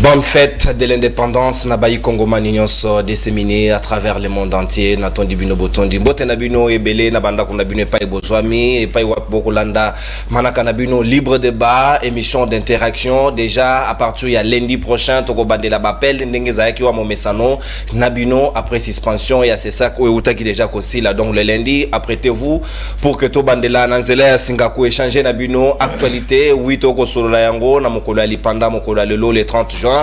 Bonne fête de l'indépendance, Nabayi Congo Manignos disséminé à travers le monde entier. Natondi bino botondi bote nabino ebele nabanda kunabino pa ibozwami et pa iwabokolanda manaka nabino libre débat, émission d'interaction. Déjà à partir de lundi prochain, toko bandela bapel ndengeza yaki wa momesano nabino après suspension et c'est ça ko utaki déjà kosi là donc le lundi apprêtez-vous pour que to bandela nanzela Singaku échanger nabino actualité 8 toko solola yango na mokolo ali panda mokolo lelo le 30 juin.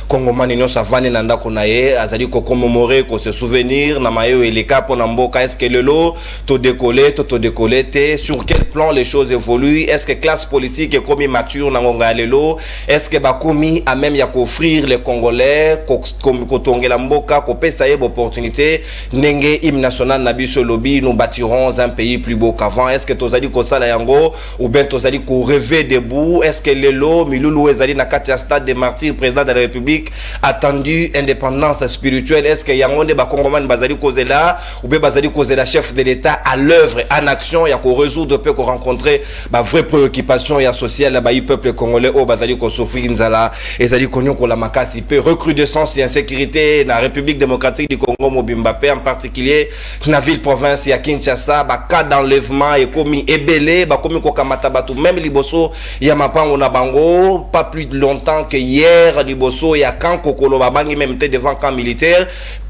Congo Manignos savane nanda konaye azali ko commémorer ko se souvenir na mayo et les cap na mboka. Est-ce que lelo to décoller te sur quel plan les choses évoluent? Est-ce que classe politique est comme mature na ngonga lelo? Est-ce que bakomi a même ya offrir les Congolais ko tongela mboka ko pesa yebo opportunité nenge hymne national na biso lobby nous bâtirons un pays plus beau qu'avant? Est-ce que tozali ko sala yango ou bien tozali ko rêver debout? Est-ce que lelo milulu ezali na katia stade des martyrs président de la République attendu indépendance spirituelle? Est-ce que yangonde bakongomani bazali kozela ou bien bazali kozela chef de l'État à l'œuvre en action ya ko résoudre peut ko rencontrer ba vraie préoccupation ya sociale ba peuple congolais o bazali ko souffrir nzala ezali konyo ko la makasi peut recrudescence et insécurité na République démocratique du Congo Mobimba Pe en particulier na ville province ya Kinshasa ba cas d'enlèvement et commis ebele ba commis ko kamata batu même liboso ya mapango na bango pas plus longtemps que hier liboso ya camp kokolo babangi même devant camp militaire.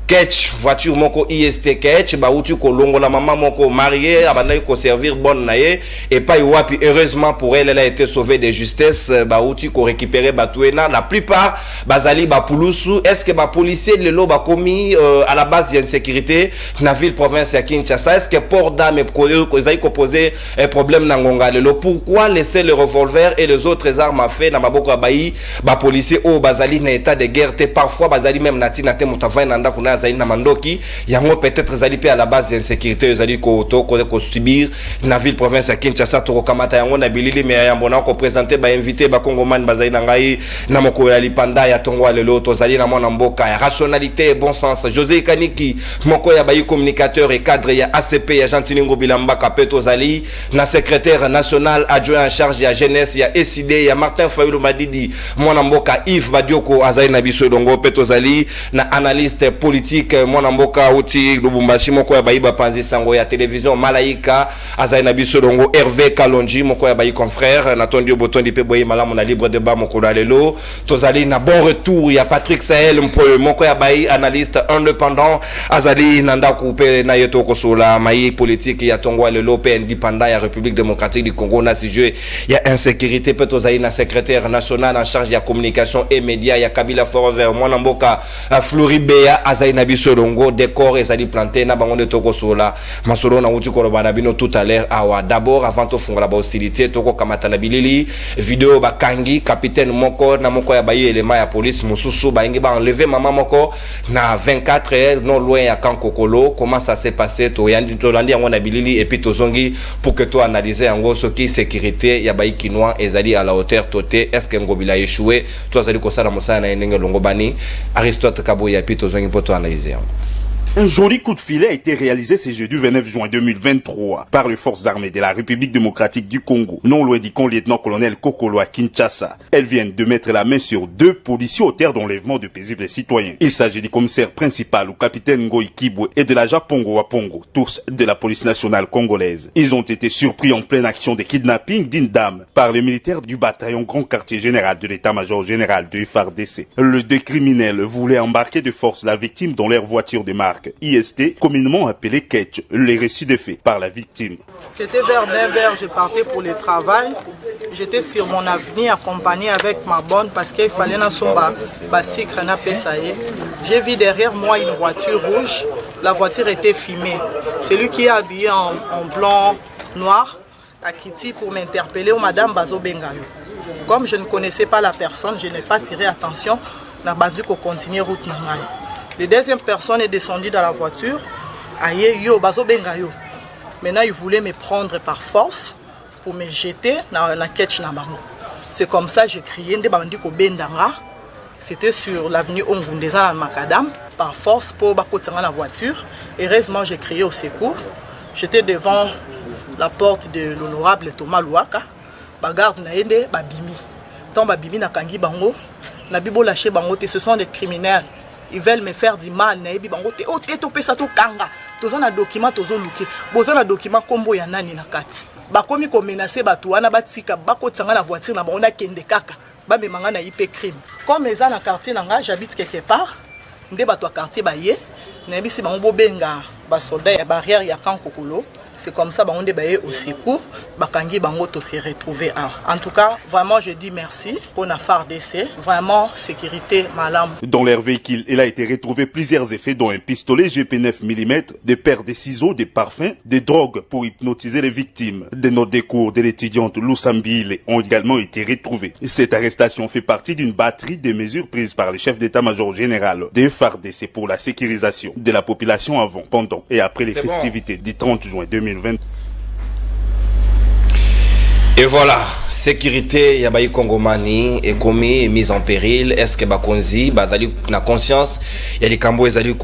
Ketch voiture moko IST Ketch ba uti ko longo la maman moko mariée abandai ko servir bonne naie et pas wapi heureusement pour elle a été sauvée de justesse ba uti ko récupérer batuena la plupart bazali ba pulusu. Est-ce que ba policier lelo ba commis à la base d'insécurité na ville province ya Kinshasa? Est-ce que port d'armes ko zai ko poser un problème na ngonga lelo? Pourquoi laisser le revolver et les autres armes à feu na maboko bayi ba policier o bazali na état de guerre te parfois bazali même natina te mutavai nanda kuna zali na mandoki yango peut-être zali pe à la base d'insécurité zali ko subir na ville province ya Kinshasa to kamata yango na bilili mais yambona ko présenter ba invité ba congomani bazali na ngai na moko ya lipanda ya tongo lelo to zali na mona mboka ya rationalité et bon sens. José Kaniki moko ya bayi communicateur et cadre ya ACP ya Jantiningo Bilamba Kapeto zali na secrétaire national adjoint en charge ya jeunesse ya SID ya Martin Fayulu Madidi mona mboka Yves Badioko azali na biso dongo peto zali na analyste politique mwana mboka uti Lubumbashi moko ya bayi bapanzi sango ya télévision Malaika azali na biso dongo Hervé Kalonji moko ya bayi confrère na tondi botondi pe boyi malamu na libre débat moko lelo tozali na bon retour ya Patrick Sahel moko ya bayi analyste indépendant azali nanda couper na yeto kosola mayi politique ya tongo lelo pe indépendant ya République démocratique du Congo na sujet ya insécurité pe tozali na secrétaire national en charge ya communication et médias ya Kabila Forover mwana mboka Floribea azali na biso longo décor ezali planté na bango de toko sola masolo na uti ko bana bino tout à l'heure awa d'abord avant to fungola ba hostilité toko kamata na bilili vidéo bakangi capitaine moko na moko ya bayi élément ya police mususu ba ngi ba enlever maman moko na 24 heures non loin ya Kankokolo. Comment ça s'est passé to yandi to landi yango na bilili et puis to zongi pour que to analyser yango soki sécurité ya bayi kinois ezali à la hauteur toté? Est-ce que ngobila échoué to azali ko sala mosana na ndenge longo bani Aristote Kaboya puis to zongi poto analyser. Un joli coup de filet a été réalisé ce jeudi 29 juin 2023 par les forces armées de la République démocratique du Congo, non loin du camp lieutenant-colonel Kokolo à Kinshasa. Elles viennent de mettre la main sur 2 policiers auteurs d'enlèvement de paisibles citoyens. Il s'agit du commissaire principal ou capitaine Ngoï Kibwe et de l'agent Pongo Wapongo, tous de la police nationale congolaise. Ils ont été surpris en pleine action de kidnapping d'une dame par les militaires du bataillon Grand Quartier Général de l'état-major général de FARDC. Les 2 criminels voulaient embarquer de force la victime dans leur voiture de marque IST, communément appelé Ketch, les récits de faits par la victime. C'était vers 9h, je partais pour le travail. J'étais sur mon avenir accompagné avec ma bonne parce qu'il fallait na somba basikre na pesaye. J'ai vu derrière moi une voiture rouge. La voiture était fumée. Celui qui est habillé en blanc noir a quitté pour m'interpeller au madame Bazo Bengayo. Comme je ne connaissais pas la personne, je n'ai pas tiré attention. La bandi ko continuer route na ngai. La deuxième personne est descendue dans la voiture. Aïe, yo, bazo bengayo. Maintenant, il voulait me prendre par force pour me jeter dans la ketch nabango. C'est comme ça que j'ai crié. C'était sur l'avenue Ongundeza à Macadam. Par force, pour bakotsanga la voiture. Heureusement, j'ai crié au secours. J'étais devant la porte de l'honorable Thomas Louaka. Bagarde naende babimi. Tant babimi na kangi bango. na bibo lâcher bango te, ce sont des criminels. Ils veulent me faire du mal, na yebi bango te. Oh te to pesa to kanga. Toza na document tozo luke. Boza na document kombo ya nani na kati. Ba komi ko menacer batu wana batika bako tsanga na voiture na bango na kende kaka. Ba me manga na IP crime. Comme eza na quartier nanga, j'habite quelque part. Nde bato quartier ba ye. Na yebi si bango bobenga ba soldat ya barrière ya camp Kokolo. C'est comme ça on est au secours, bakangi bango to se retrouver en tout cas, vraiment je dis merci pour la FARDC, vraiment sécurité malam. Dans leur véhicule, il a été retrouvé plusieurs effets dont un pistolet GP9 mm, des paires de ciseaux, des parfums, des drogues pour hypnotiser les victimes. Des notes de cours de l'étudiante Lusambile ont également été retrouvées. Cette arrestation fait partie d'une batterie de mesures prises par le chef d'état-major général des FARDC pour la sécurisation de la population avant, pendant et après les festivités du 30 juin 2020. Et voilà, sécurité Yabayi Kongomani est commis et mise en péril. Est-ce que Bakonzi, Badali na conscience, Yali Kambo ezali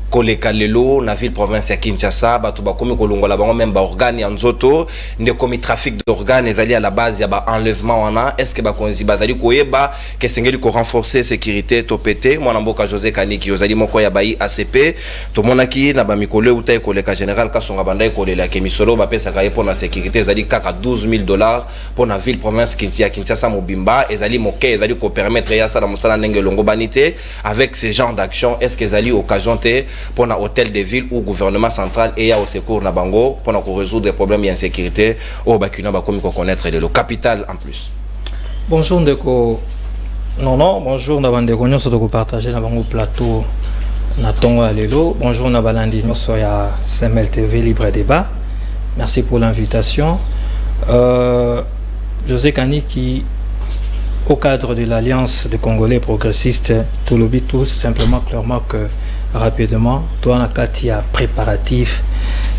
kole kalelo na ville province ya Kinshasa, batu bakomi kolongola bango même ba organe ya nzoto, ne komi trafic d'organes ezali à la base ya ba enlèvement wana. Est-ce que Bakonzi Badali koyeba que sengeli ko renforcer sécurité topete mwana mboka José Kaniki ozali moko Yabayi ACP to monaki na ba mikolo uta koleka général Kasonga banda kolela ke misolo ba pesa ka pour na sécurité ezali kaka $12,000 pour la ville province Kinshasa Mobimba ezali moke ezali ko permettre ya sala mosala ndenge longo banité avec ce genre d'action. Est-ce que ezali occasion te pour na hôtel de ville ou gouvernement central et ya au secours na bango pour na ko résoudre les problèmes d'insécurité au bakuna ba komi ko connaître le capital en plus. Bonjour ndeko non bonjour na bande ko nyonso ko partager na bango plateau na tongo lelo. Bonjour na balandi nyonso ya CML TV libre débat. Merci pour l'invitation. José Kaniki, au cadre de l'Alliance des Congolais progressistes, tout le but tout simplement clairement que rapidement, toi on a il y a préparatif,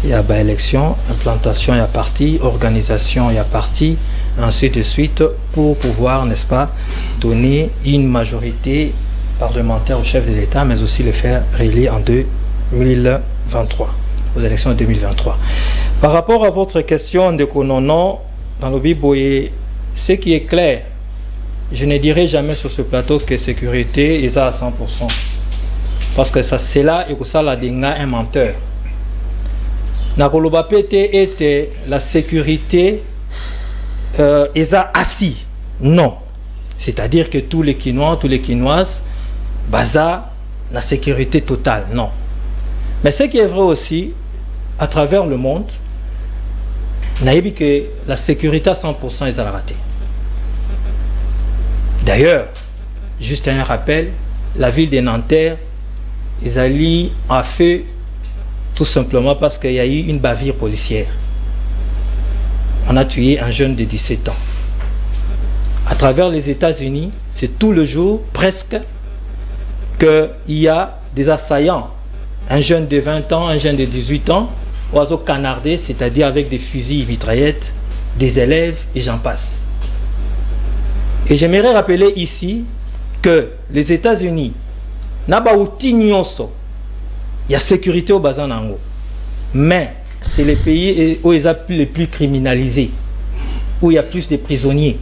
il y a élection, implantation, il y a parti, organisation, il y a parti, ainsi de suite pour pouvoir, n'est-ce pas, donner une majorité parlementaire au chef de l'État, mais aussi le faire réélire en 2023, aux élections de 2023. Par rapport à votre question de Konono, dans le Biboye, ce qui est clair, je ne dirai jamais sur ce plateau que sécurité est à 100%. Parce que ça, c'est là et que ça, la dinga un menteur. Nakoloba pété était la sécurité est assis. Non. C'est-à-dire que tous les Quinois, tous les Quinoises, baza la sécurité totale. Non. Mais ce qui est vrai aussi, à travers le monde, on a dit que la sécurité à 100% est à la rater. D'ailleurs, juste un rappel, la ville de Nanterre, ils a fait tout simplement parce qu'il y a eu une bavure policière. On a tué un jeune de 17 ans. À travers les États-Unis, c'est tout le jour, presque, qu'il y a des assaillants. Un jeune de 20 ans, un jeune de 18 ans, oiseaux canardés, c'est-à-dire avec des fusils mitraillettes, des élèves et j'en passe. Et j'aimerais rappeler ici que les États-Unis n'a pas il y a sécurité au bazar nango, mais c'est les pays où ils sont les plus criminalisés, où il y a plus de prisonniers.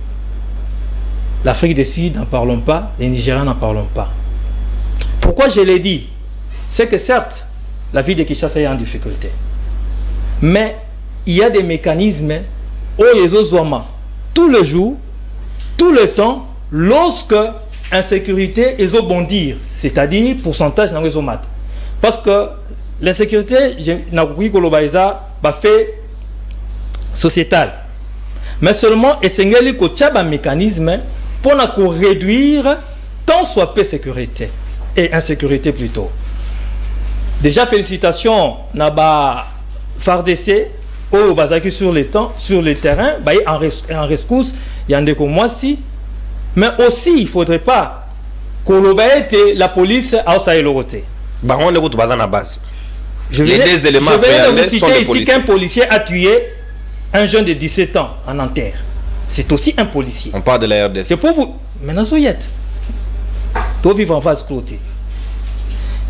L'Afrique du Sud n'en parlons pas, les Nigériens n'en parlons pas. Pourquoi je l'ai dit? C'est que certes, la vie de Kinshasa est en difficulté. Mais il y a des mécanismes où les Ozouama, tout le jour, tout le temps, lorsque insécurité est au bondir, c'est-à-dire pourcentage dans les omates. Parce que l'insécurité, n'a pas fait sociétal. Mais seulement, il y a un mécanisme pour réduire tant soit peu sécurité et insécurité plutôt. Déjà, félicitations à FARDC au Bazaki sur le terrain, en rescousse, il y a un de moi si. Mais aussi, il ne faudrait pas que la police a aussi l'autorité. Je vais vous citer ici qu'un policier a tué un jeune de 17 ans en Nanterre. C'est aussi un policier. On parle de la RDC. C'est pour vous. Maintenant, Zoyette. Tu vivre en phase clôtée.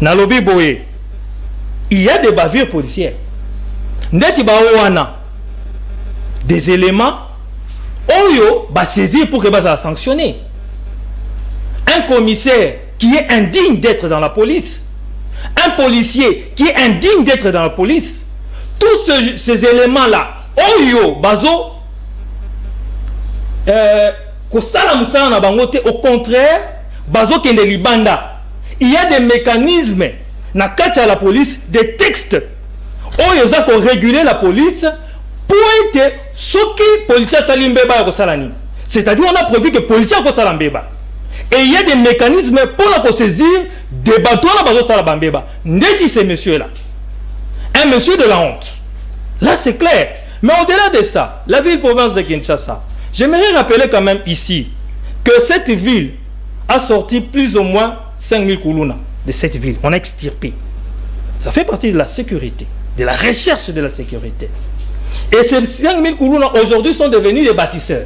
Dans le Biboye, il y a des bavures policières. Des éléments Oyo va saisir pour que va sanctionner. un commissaire qui est indigne d'être dans la police, un policier qui est indigne d'être dans la police, tous ces éléments-là, Oyo, Bazo, au contraire, Bazo Kende Libanda, il y a des mécanismes, na kacha la police, des textes, Oyo za ko réguler la police, pour être ce qui policier Salimbeba ko salani. C'est-à-dire, on a prévu que policier ko salambeba. Et il y a des mécanismes pour la saisir des bateaux à Bazo Salabambeba. N'est-ce ces messieurs-là? Un monsieur de la honte. Là, c'est clair. Mais au-delà de ça, la ville-province de Kinshasa, j'aimerais rappeler quand même ici que cette ville a sorti plus ou moins 5000 Koulouna de cette ville. On a extirpé. Ça fait partie de la sécurité, de la recherche de la sécurité. Et ces 5000 Koulouna aujourd'hui sont devenus des bâtisseurs.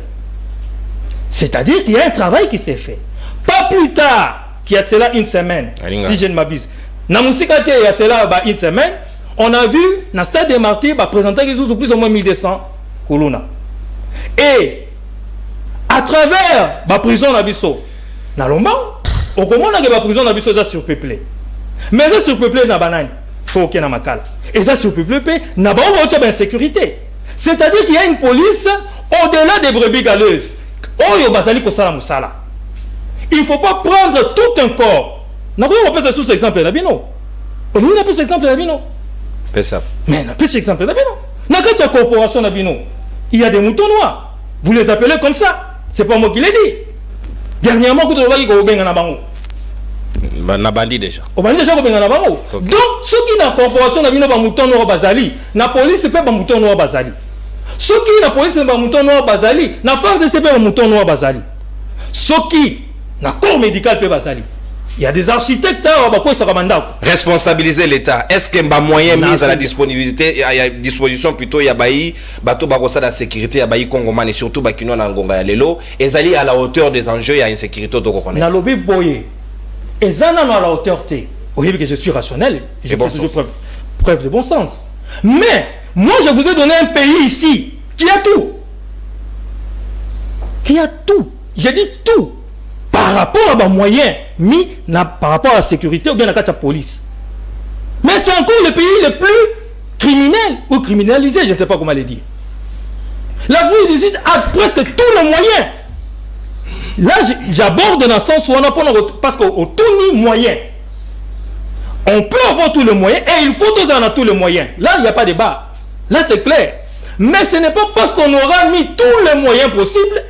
C'est-à-dire qu'il y a un travail qui s'est fait. Pas plus tard qu'il y a cela une semaine, si je ne m'abuse. Dans Moussikate, il y a cela une semaine, on a vu, dans le stade des Martyrs, présenter qu'ils ont plus ou moins 1200 Koulouna. Et, à travers la prison d'Abisso, dans l'Omba, au comment on a la prison d'Abisso est surpeuplée. Mais c'est surpeuplé dans la banane. Faut qu'il y ait un makala. Et ça surpeuplé, n'a pas de sécurité. C'est-à-dire qu'il y a une police au-delà des brebis galeuses. Oh, bazali ko sala musala. Il ne faut pas prendre tout un corps. N'a pas de sous exemple d'Abino. On n'a pas d'exemple d'Abino. Pessa. Mais n'a pas d'exemple d'Abino. N'a pas de corporation d'Abino. Il y a des moutons noirs. Vous les appelez comme ça. C'est pas moi qui l'ai dit. Dernièrement, vous avez dit que vous avez On a bandit déjà. On a déjà okay. Donc, ceux qui n'ont corporation d'Abino, ba mouton noir bazali. La police, c'est pas ba mouton noir bazali. Ceux qui la police c'est un mouton noir bazali, la force de CP un mouton noir bazali. Ceux qui la corps médical peut bazali. Il y a des architectes responsabiliser l'État. Est-ce qu'il y a moyen mis à la disponibilité, il y a disposition plutôt il y a bailli bateau barossa la sécurité, il y a bailli Congoman et surtout bakino na ngonga lelo, et zali à la hauteur des enjeux, il y a une sécurité de reconnaître. Na lobi boye. Et zana à la hauteur té. Vous que je suis rationnel, je fais toujours preuve de bon sens. Mais moi, je vous ai donné un pays ici qui a tout. Qui a tout. J'ai dit tout. Par rapport à mes moyens mis par rapport à la sécurité ou bien à la police. Mais c'est encore le pays le plus criminel ou criminalisé, je ne sais pas comment le dire. La ville du Sud a presque tous les moyens. Là, j'aborde dans le sens où on a parce qu'au tout ni moyen. On peut avoir tous les moyens et il faut tous en avoir tous les moyens. Là, il n'y a pas de débat. Là, c'est clair. Mais ce n'est pas parce qu'on aura mis tous les moyens possibles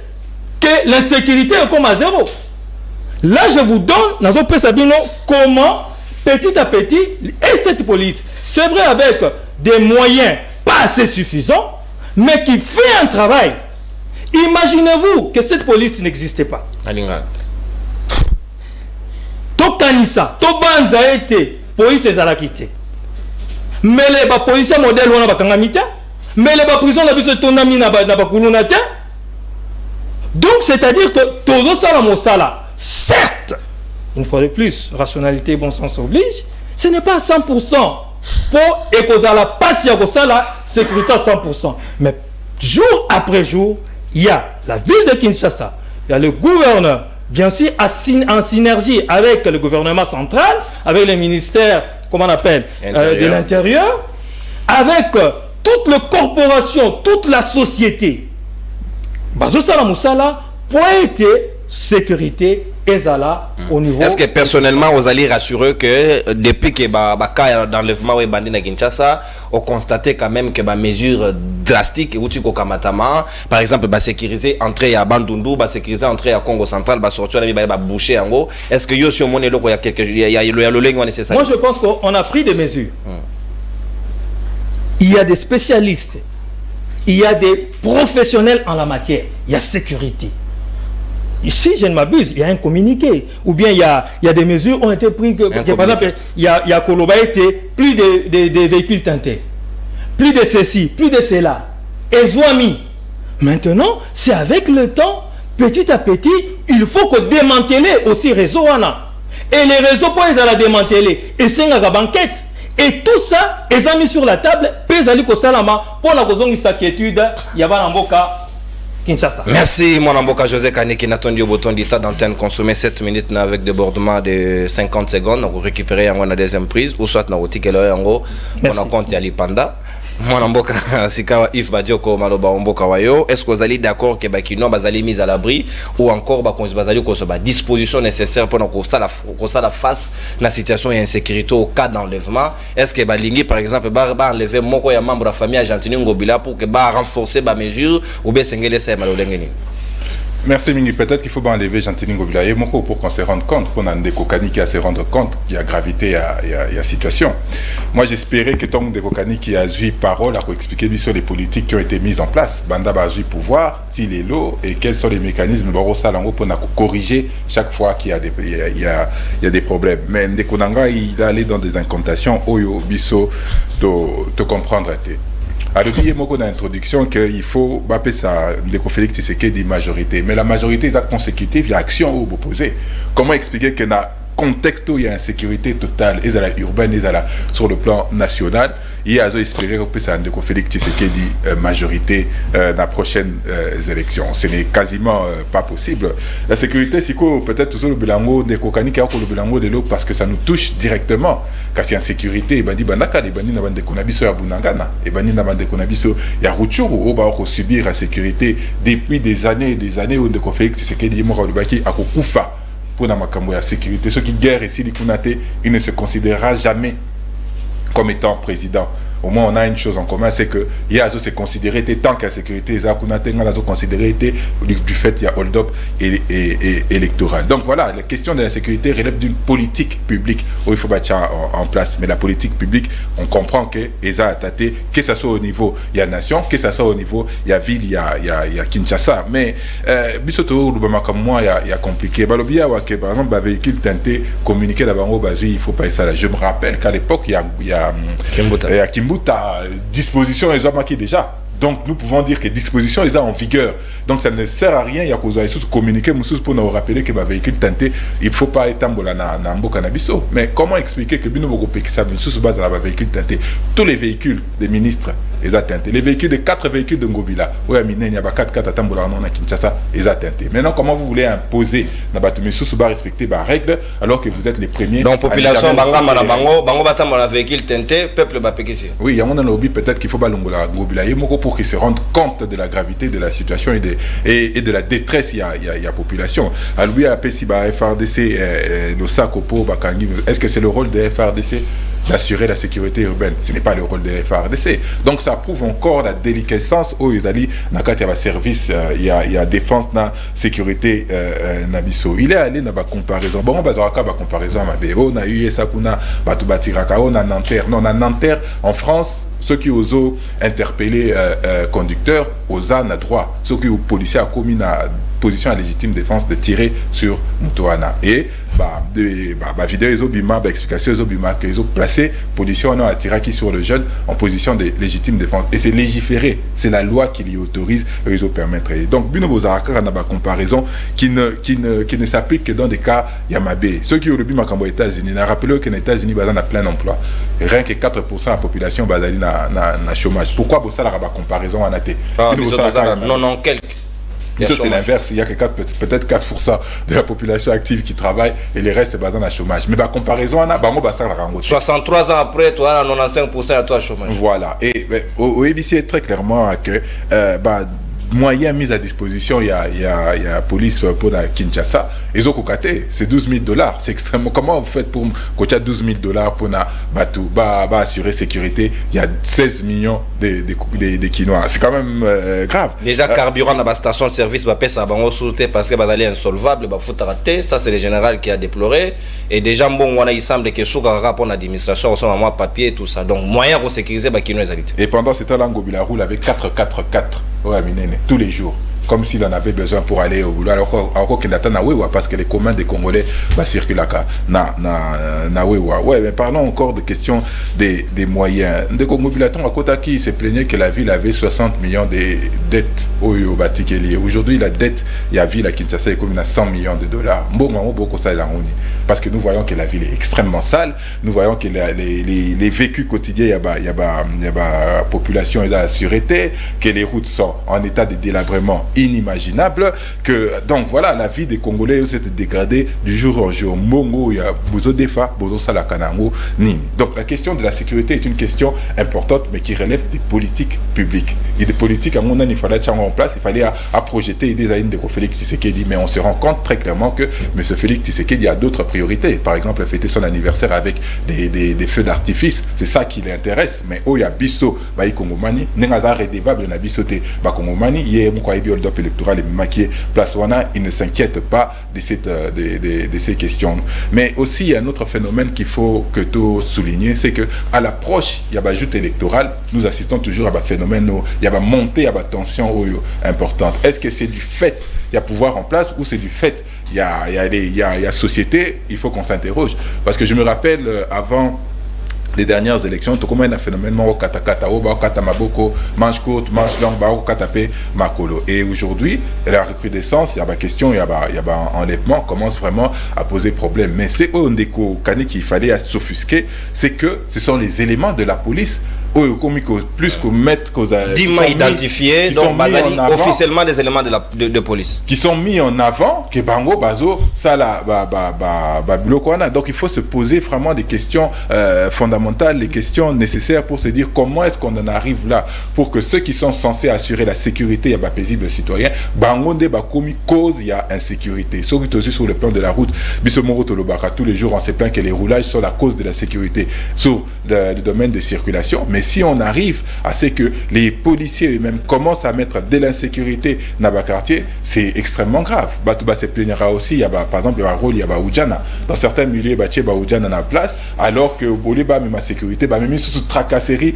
que l'insécurité est comme à zéro. Là, je vous donne, dans un peu Sabino, comment, petit à petit, et cette police, c'est vrai avec des moyens pas assez suffisants, mais qui fait un travail. Imaginez-vous que cette police n'existait pas. Tokanisa, Tobanza a été police et Zalakité. Mais les policiers modèles on a bakangamita, mais les prisons la bise tonami na bakulunata. Donc c'est-à-dire que todo sala mosala, certes, une fois de plus, rationalité et bon sens oblige, ce n'est pas 100% pour ekozala passia kosala sécurité à 100%. Mais jour après jour, il y a la ville de Kinshasa, il y a le gouverneur, bien sûr en synergie avec le gouvernement central, avec le ministère, comment on appelle, de l'Intérieur, avec toute la corporation, toute la société. Bazosala Moussala, pour être sécurité et zala au niveau. Est-ce que personnellement vous allez rassurer que depuis que cas d'enlèvement et bandit à Kinshasa, on constaté quand même que mesures drastiques ou tu Kamatama, par exemple sécuriser entrée à Bandundu, sécuriser entrée à Congo central, sortir à boucher en gros. Est-ce que yo sur mon élo il y a quelque il y a le lien nécessaire? Moi je pense qu'on a pris des mesures. Il y a des spécialistes, il y a des professionnels en la matière, il y a sécurité. Si je ne m'abuse, il y a un communiqué, ou bien il y a des mesures ont été prises. Par exemple, il y a Koloba été plus de véhicules teintés, plus de ceci, plus de cela. Et Zouami. Maintenant, c'est avec le temps, petit à petit, il faut que démanteler aussi réseau. Et les réseaux, pour les démanteler, et c'est une banquette. Et tout ça, ils ont mis sur la table, pour la inquiétude, il y a un Kinshasa. Merci mon amboka José Kane qui n'a attendu au bouton d'état d'antenne consommé 7 minutes avec débordement de 50 secondes. On récupérer en deuxième prise ou soit dans le ticket en gros. On a compte Yali Panda. Mon amboka Sikawa Yves Badioko Maloba Omboka Wayo. Est-ce que vous allez d'accord que Bakino bazali mis à l'abri ou encore bazali ko soba disposition nécessaire pour qu'on ça la face la situation d'insécurité au cas d'enlèvement? Est-ce que Balingi par exemple ba enlever moko ya membre de la famille Argentine Ngobila pour que ba renforcer ba mesure ou bien sengele ça malolengeni? Merci Mingi. Peut-être qu'il faut enlever Gentini Ngobilaye pour qu'on se rende compte, pour un Dekokani qui a se rendre compte qu'il y a gravité à la situation. Moi j'espérais que tant Dekokani qui a eu parole à expliquer sur les politiques qui ont été mises en place, Banda a eu pouvoir, Tilelo et quels sont les mécanismes pour corriger chaque fois qu'il y a des problèmes. Mais Ndekonanga il est allé dans des incantations, Oyo Bisso te comprendre. Alors, il y a une introduction qu'il faut appeler ça des conflits Tshisekedi majorité. Mais la majorité est consécutive, il y a action au opposé. Comment expliquer que dans contexte où il y a insécurité totale, et urbaine, et sur le plan national, il y a espéré que ça des conflits Tshisekedi majorité dans les prochaines élections. Ce n'est quasiment pas possible. La sécurité, c'est quoi peut-être toujours le bilango des Kokani qui a le bilango de l'eau parce que ça nous touche directement. Car c'est insécurité, il bandaka, il bandi na bande konabiso ya Bunangana, il bandi na bande konabiso ya Rutshuru, où va subir la sécurité depuis des années où des conflits Tshisekedi mort le baki à Kokufa. Pour la sécurité, ceux qui guerrent ici, il ne se considérera jamais comme étant président. Au moins, on a une chose en commun, c'est que Yazo s'est considéré tant qu'insécurité, Yazo considéré du fait qu'il y a hold-up et électoral. Donc voilà, la question de la sécurité relève d'une politique publique où il faut mettre en place. Mais la politique publique, on comprend que Eza a tâté, que ce soit au niveau il y a nation, que ce soit au niveau il y a ville, il y a Kinshasa. Mais Bissoto, comme moi, il y a compliqué. Balobia, par exemple, un véhicule teinté, communiquer d'abord, il faut pas ça là. Je me rappelle qu'à l'époque, il y a Kimbuta, disposition les hommes qui déjà. Donc nous pouvons dire que disposition est en vigueur. Donc ça ne sert à rien, il y a cause à communiquer pour nous rappeler que ma véhicule teinté, il ne faut pas être en Mboka-Nabiso. Mais comment expliquer que Bino Boko Peki se base dans la véhicule teinté? Tous les véhicules des ministres, ils ont teinté. Les véhicules, les 4 véhicules de Ngobila, oui, il y a 4 à Tambola, non, à Kinshasa, ils ont teinté. Maintenant, comment vous voulez imposer Nabatumisusuba respecter les règles alors que vous êtes les premiers? Donc, population, Bango Batam, la véhicule teinté, peuple Bapekisi. Oui, il y a un lobby, peut-être qu'il faut Balongola, Ngobila, pour qu'ils se rendent compte de la gravité de la situation et de la détresse il y a population. À lui à Pesiba FRDC le Sakopo Bakangi, est-ce que c'est le rôle de FRDC d'assurer la sécurité urbaine? Ce n'est pas le rôle de FRDC. Donc ça prouve encore la déliquescence où ils allaient dans le cadre service il y a défense na sécurité nabiso. Il est allé dans la comparaison. Bon, on va avoir la comparaison à Mabéo, on a eu Sakuna Batubatiraka, on a Nanterre. Non, on a Nanterre en France. Ceux qui osent interpeller conducteurs, osent à droit. Ceux qui ont policiers à commis na position à légitime défense de tirer sur Mutuana. Et vidéo ils ont bima, explication ils ont bima que ils ont placé position à tirer qui sur le jeune en position de légitime défense. Et c'est légiféré, c'est la loi qui l'y autorise et ils ont permettre. Donc Bino Bozaraka on a une comparaison qui ne s'applique que dans des cas Yamabé. Ceux qui ont le bima aux États-Unis, on a rappelé que les États-Unis basent à plein emploi. Rien que 4% de la population basée na chômage. Pourquoi Bossa la comparaison en athée? Non, quelques. Ça, c'est l'inverse. Il y a que peut-être 4% de la population active qui travaille et les restes basés dans le chômage. Mais par comparaison, on a 63 ans après, toi, 95% à toi chômage. Voilà. Et au ABC, très clairement que moyens mis à disposition, il y a la police pour la Kinshasa. Ils ont cocaté, c'est $12,000. C'est extrêmement. Comment vous faites pour coacher $12,000 pour assurer sécurité? Il y a 16 millions de Quinois. C'est quand même grave. Déjà, carburant dans la station de service, ça va sauter parce que va aller insolvable, va foutre rater. Ça, c'est le général qui a déploré. Et déjà, bon, il semble que sous rapport à l'administration, on a moins papier, tout ça. Donc, moyen pour sécuriser les Quinois. Et pendant ce temps-là, Ngobila roule avec 4 tous les jours, comme s'il en avait besoin pour aller au boulot. Alors qu'il attend parce que les communs des Congolais circulent na Wewa. Ouais, mais parlons encore de question des moyens. Des Congobilatons à Kotaki se plaignaient que la ville avait 60 millions de dettes au Batikeli. Aujourd'hui, la dette, il y a ville à Kinshasa est comme à $100 millions. Parce que nous voyons que la ville est extrêmement sale. Nous voyons que les vécus quotidiens, il y a population et la sûreté, que les routes sont en état de délabrement inimaginable que, donc voilà, la vie des Congolais s'est dégradée du jour au jour. Mongo, il y a Bozo Defa, Bozo Salakanango, Nini. Donc la question de la sécurité est une question importante, mais qui relève des politiques publiques. Il y a des politiques, à mon avis, il fallait en place, il fallait à projeter des années de Félix Tshisekedi, mais on se rend compte très clairement que M. Félix Tshisekedi a d'autres priorités. Par exemple, fêter son anniversaire avec des feux d'artifice, c'est ça qui l'intéresse. Mais il y a Bisso, Baï Kongomani, Nengaza redevable na Bisso te Bakongomani, il y a Moukaï Biolodop électoral et maquillé place Wana, il ne s'inquiète pas de ces questions. Mais aussi, il y a un autre phénomène qu'il faut que tout souligner, c'est que à l'approche, il y a une joute électorale, nous assistons toujours à un phénomène, il y a une montée, à une tension importante. Est-ce que c'est du fait, il y a pouvoir en place, ou c'est du fait, il y a société, il faut qu'on s'interroge. Parce que je me rappelle, avant les dernières élections, tout comme un phénomène au katakata, au katamaboko, manche courte, manche longue, au katapé, makolo. Et aujourd'hui, la recrudescence, il y a une question, il y a un enlèvement, commence vraiment à poser problème. Mais c'est au Ndeko Kane qu'il fallait s'offusquer, c'est que ce sont les éléments de la police plus qu'au maître Dima identifiés, donc officiellement des éléments de police qui sont mis en avant, que bango bazo ça la donc il faut se poser vraiment des questions fondamentales, les questions nécessaires pour se dire comment est-ce qu'on en arrive là, pour que ceux qui sont censés assurer la sécurité, il y a pas paisible citoyen, bango de bakomi cause il y a insécurité. Sur le plan de la route, Bisomoro Tolobaka, tous les jours on se plaint que les roulages sont la cause de la sécurité sur le domaine de circulation. Mais si on arrive à ce que les policiers eux-mêmes commencent à mettre de l'insécurité dans le quartier, c'est extrêmement grave. Batouba se plaignera aussi, il y a par exemple le rôle, il y a Oudjana. Dans certains milieux, il y a Oudjana dans la place, alors que Boleba, même la sécurité, même sous tracasserie,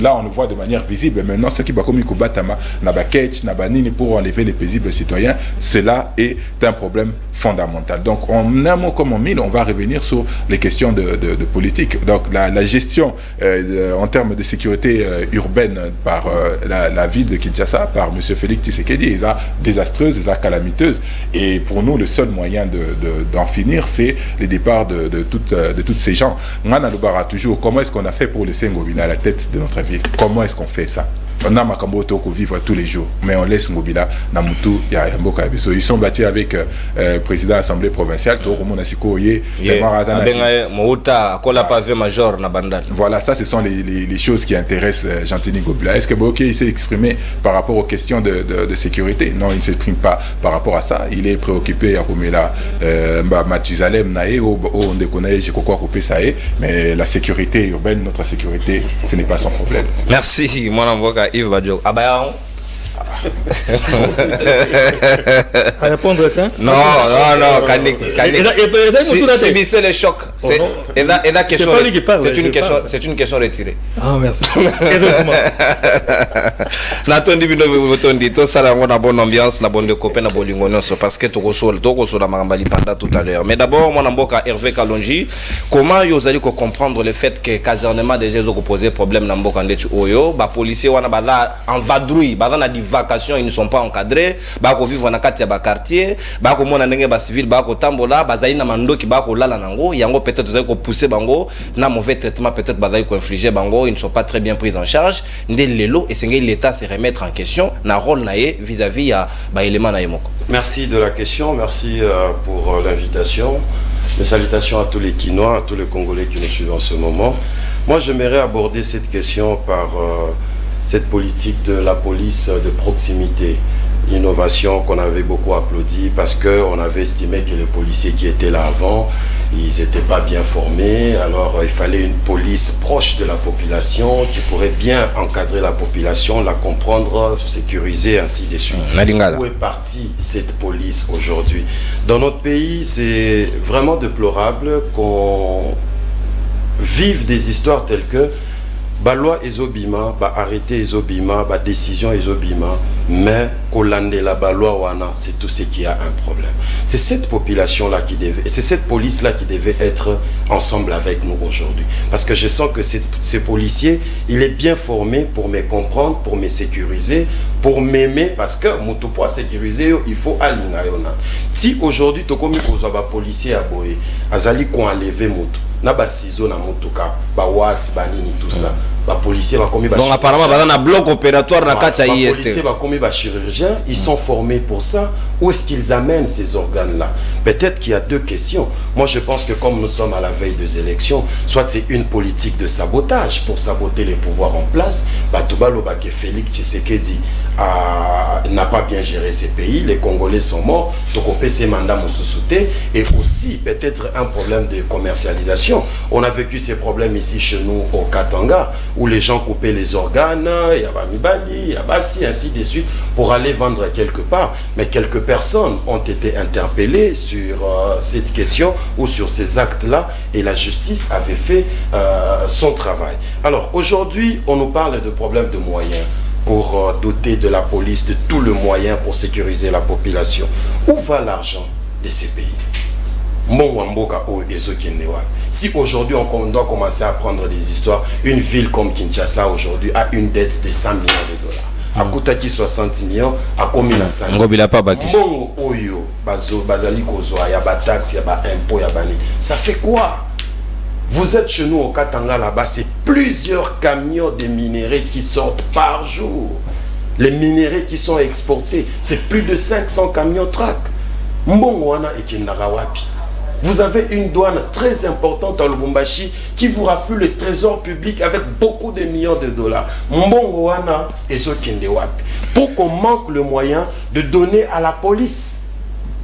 là on le voit de manière visible. Maintenant, ce qui va comme Batama, Nabakech, Nabanini pour enlever les paisibles citoyens, cela est un problème fondamental. Donc, en un mot comme en mille, on va revenir sur les questions de politique. Donc, la gestion en termes de sécurité urbaine par la ville de Kinshasa, par M. Félix Tshisekedi, est désastreuse, est calamiteuse. Et pour nous, le seul moyen d'en finir, c'est le départ de toutes ces gens. Moi, Nalubara, toujours, comment est-ce qu'on a fait pour laisser Ngobila à la tête de notre ville? Comment est-ce qu'on fait ça? On a Makambo Toko vivre tous les jours, mais on laisse Ngobila Namutu, Yamboka Biso. Ils sont bâtis avec le président de l'Assemblée provinciale, Toro Monasiko Oye, Voilà, ça, ce sont les choses qui intéressent Jantini Ngobila. Est-ce que Boké s'est exprimé par rapport aux questions de sécurité? Non, il ne s'exprime pas par rapport à ça. Il est préoccupé à Komela, Matuzalem, Nae, on déconne, j'ai quoi couper ça, mais la sécurité urbaine, notre sécurité, ce n'est pas son problème. Merci, mon avocat. Yves Badjo. Abayaon. À répondre, hein? Non, subissez le choc. C'est une question retirée. Ah, merci. Natondi bino botondi to sala ngona bonne ambiance, na bonne copain na bolingo nyonso parce que toko la marambali panda tout à l'heure. Mais d'abord mon amboka Hervé Kalonji, comment vous allez comprendre le fait que casernement déjà ont posé problème na mboka ndetu oyo, ba policiers wana bala en vadrouille, bala na di vacation, ils ne sont pas encadrés, ba ko vivre na kati ya ba quartier, ba ko mona ndenge ba civil ba ko tambola, ba zaina mandoki ba ko lala nango, yango peut-être vous allez ko pousser bango na mauvais traitement, peut-être ba zaï ko infliger bango, ils ne sont pas très bien pris en charge. Ndé lelo et c'est l'État se remettre en question na rôle naé vis-à-vis à ba élément naé moko. Merci de la question, merci pour l'invitation. Mes salutations à tous les Kinois, à tous les Congolais qui nous suivent en ce moment. Moi, j'aimerais aborder cette question par cette politique de la police de proximité. Innovation qu'on avait beaucoup applaudi parce qu'on avait estimé que les policiers qui étaient là avant, ils n'étaient pas bien formés. Alors il fallait une police proche de la population qui pourrait bien encadrer la population, la comprendre, sécuriser, ainsi de suite. Où est partie cette police aujourd'hui? Dans notre pays, c'est vraiment déplorable qu'on vive des histoires telles que ba loi ezobima, ba arrêté ezobima, ba décision ezobima, mais kolande la ba loi wana, c'est tout ce qui a un problème. C'est cette population là qui devait, c'est cette police là qui devait être ensemble avec nous aujourd'hui, parce que je sens que ces policiers, il est bien formé pour me comprendre, pour me sécuriser, pour m'aimer, parce que moto pour sécuriser, il faut alinga yona. Si aujourd'hui to komi kozwa ba policier à boye, azali ko enlever moto na ba ciseaux na motoka, ba watts, ba nini tout ça. policiers donc apparemment dans un bloc opératoire na kati ya IST. Les policiers chirurgiens, ils sont formés pour ça. Où est-ce qu'ils amènent ces organes-là? Peut-être qu'il y a deux questions. Moi, je pense que comme nous sommes à la veille des élections, soit c'est une politique de sabotage pour saboter les pouvoirs en place. Félix Tshisekedi n'a pas bien géré ces pays. Les Congolais sont morts. Donc, on peut ces mandats moussoussoutés. Et aussi, peut-être un problème de commercialisation. On a vécu ces problèmes ici chez nous au Katanga, où les gens coupaient les organes, il y a Bamibali, il y a Bassi, ainsi de suite, pour aller vendre quelque part. Mais quelques personnes ont été interpellées sur cette question ou sur ces actes-là, et la justice avait fait son travail. Alors, aujourd'hui, on nous parle de problèmes de moyens pour doter de la police de tout le moyen pour sécuriser la population. Où va l'argent de ces pays? Si aujourd'hui on doit commencer à prendre des histoires, une ville comme Kinshasa aujourd'hui a une dette de 100 millions de dollars. À Koutaki 60 millions, à combien à 5 ça fait quoi? Vous êtes chez nous au Katanga là-bas, c'est plusieurs camions de minerais qui sortent par jour. Les minerais qui sont exportés, c'est plus de 500 camions track. Mbongwana et Kinagawapi. Vous avez une douane très importante à Lubumbashi qui vous raffule le trésor public avec beaucoup de millions de dollars. Mbongwana et Zokindewapi. Pour qu'on manque le moyen de donner à la police,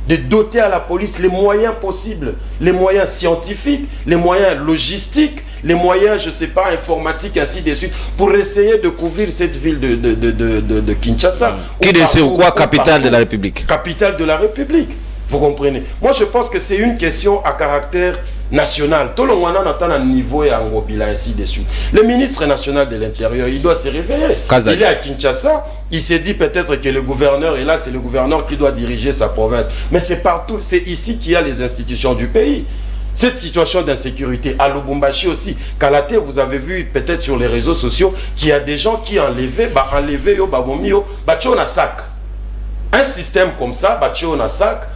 de doter à la police les moyens possibles, les moyens scientifiques, les moyens logistiques, les moyens, je ne sais pas, informatiques, ainsi de suite, pour essayer de couvrir cette ville de Kinshasa. Qui est quoi, capitale de la République? Capitale de la République. Vous comprenez? Moi, je pense que c'est une question à caractère national. Tout le monde a un niveau et un bilan, ainsi de suite. Le ministre national de l'Intérieur, il doit se réveiller. Il est à Kinshasa. Il s'est dit peut-être que le gouverneur est là, c'est le gouverneur qui doit diriger sa province. Mais c'est partout, c'est ici qu'il y a les institutions du pays. Cette situation d'insécurité, à Lubumbashi aussi, Kalate, vous avez vu peut-être sur les réseaux sociaux qu'il y a des gens qui enlevaient sac. Un système comme ça, sac,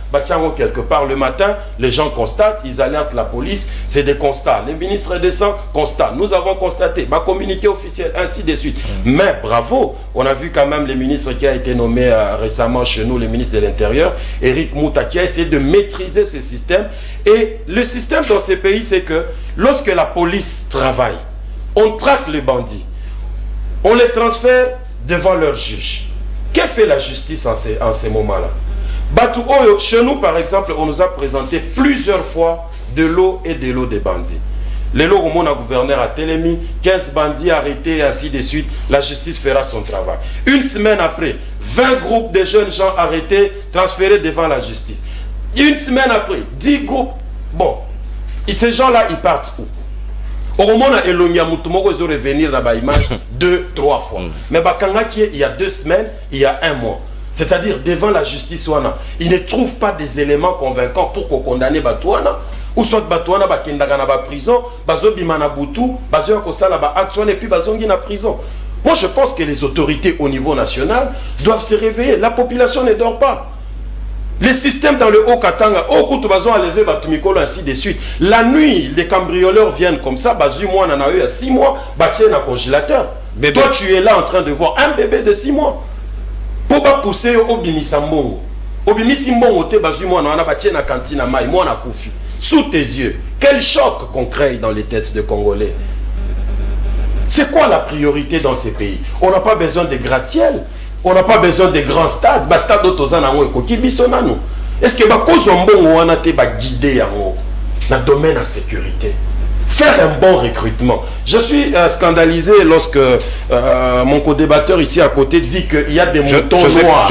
quelque part le matin, les gens constatent, ils alertent la police, c'est des constats. Les ministres descendent, constat. Nous avons constaté, communiqué officiel, ainsi de suite. Mais bravo, on a vu quand même le ministre qui a été nommé récemment chez nous, le ministre de l'Intérieur, Eric Mouta, qui a essayé de maîtriser ce système. Et le système dans ces pays, c'est que lorsque la police travaille, on traque les bandits, on les transfère devant leur juge. Que fait la justice en ces moments-là? Chez nous, par exemple, on nous a présenté plusieurs fois de l'eau et de l'eau des bandits. Le lot où mon gouverneur a télémis, 15 bandits arrêtés, ainsi de suite, la justice fera son travail. Une semaine après, 20 groupes de jeunes gens arrêtés, transférés devant la justice. Une semaine après, 10 groupes. Bon, et ces gens-là, ils partent où? Au moment où ils revenir dans l'image 2-3 fois. Mais il y a 2 semaines, il y a 1 mois. C'est-à-dire devant la justice, ils ne trouvent pas des éléments convaincants pour qu'on condamne Batouana. Ou soit Batouana bakendaka na prison, bazo bimana butu, bazo yakosala ba action et puis bazongi na prison. Moi je pense que les autorités au niveau national doivent se réveiller. La population ne dort pas. Les systèmes dans le Haut-Katanga, enlevé Batumikolo, ainsi de suite. La nuit, les cambrioleurs viennent comme ça, moi, on en a eu à 6 mois, batien un congélateur. Bébé. Toi, tu es là en train de voir un bébé de 6 mois. Pour pas pousser au Bimisambongo. Au Bimisimbongo, moi, on a batien à cantine à maï, moi, on a koufi. Sous tes yeux, quel choc qu'on crée dans les têtes de Congolais. C'est quoi la priorité dans ces pays? On n'a pas besoin de gratte-ciel. On n'a pas besoin de grands stades. Est-ce que on a guidé dans le domaine de la sécurité? Faire un bon recrutement. Je suis scandalisé lorsque mon co-débatteur ici à côté dit qu'il y a des moutons noirs.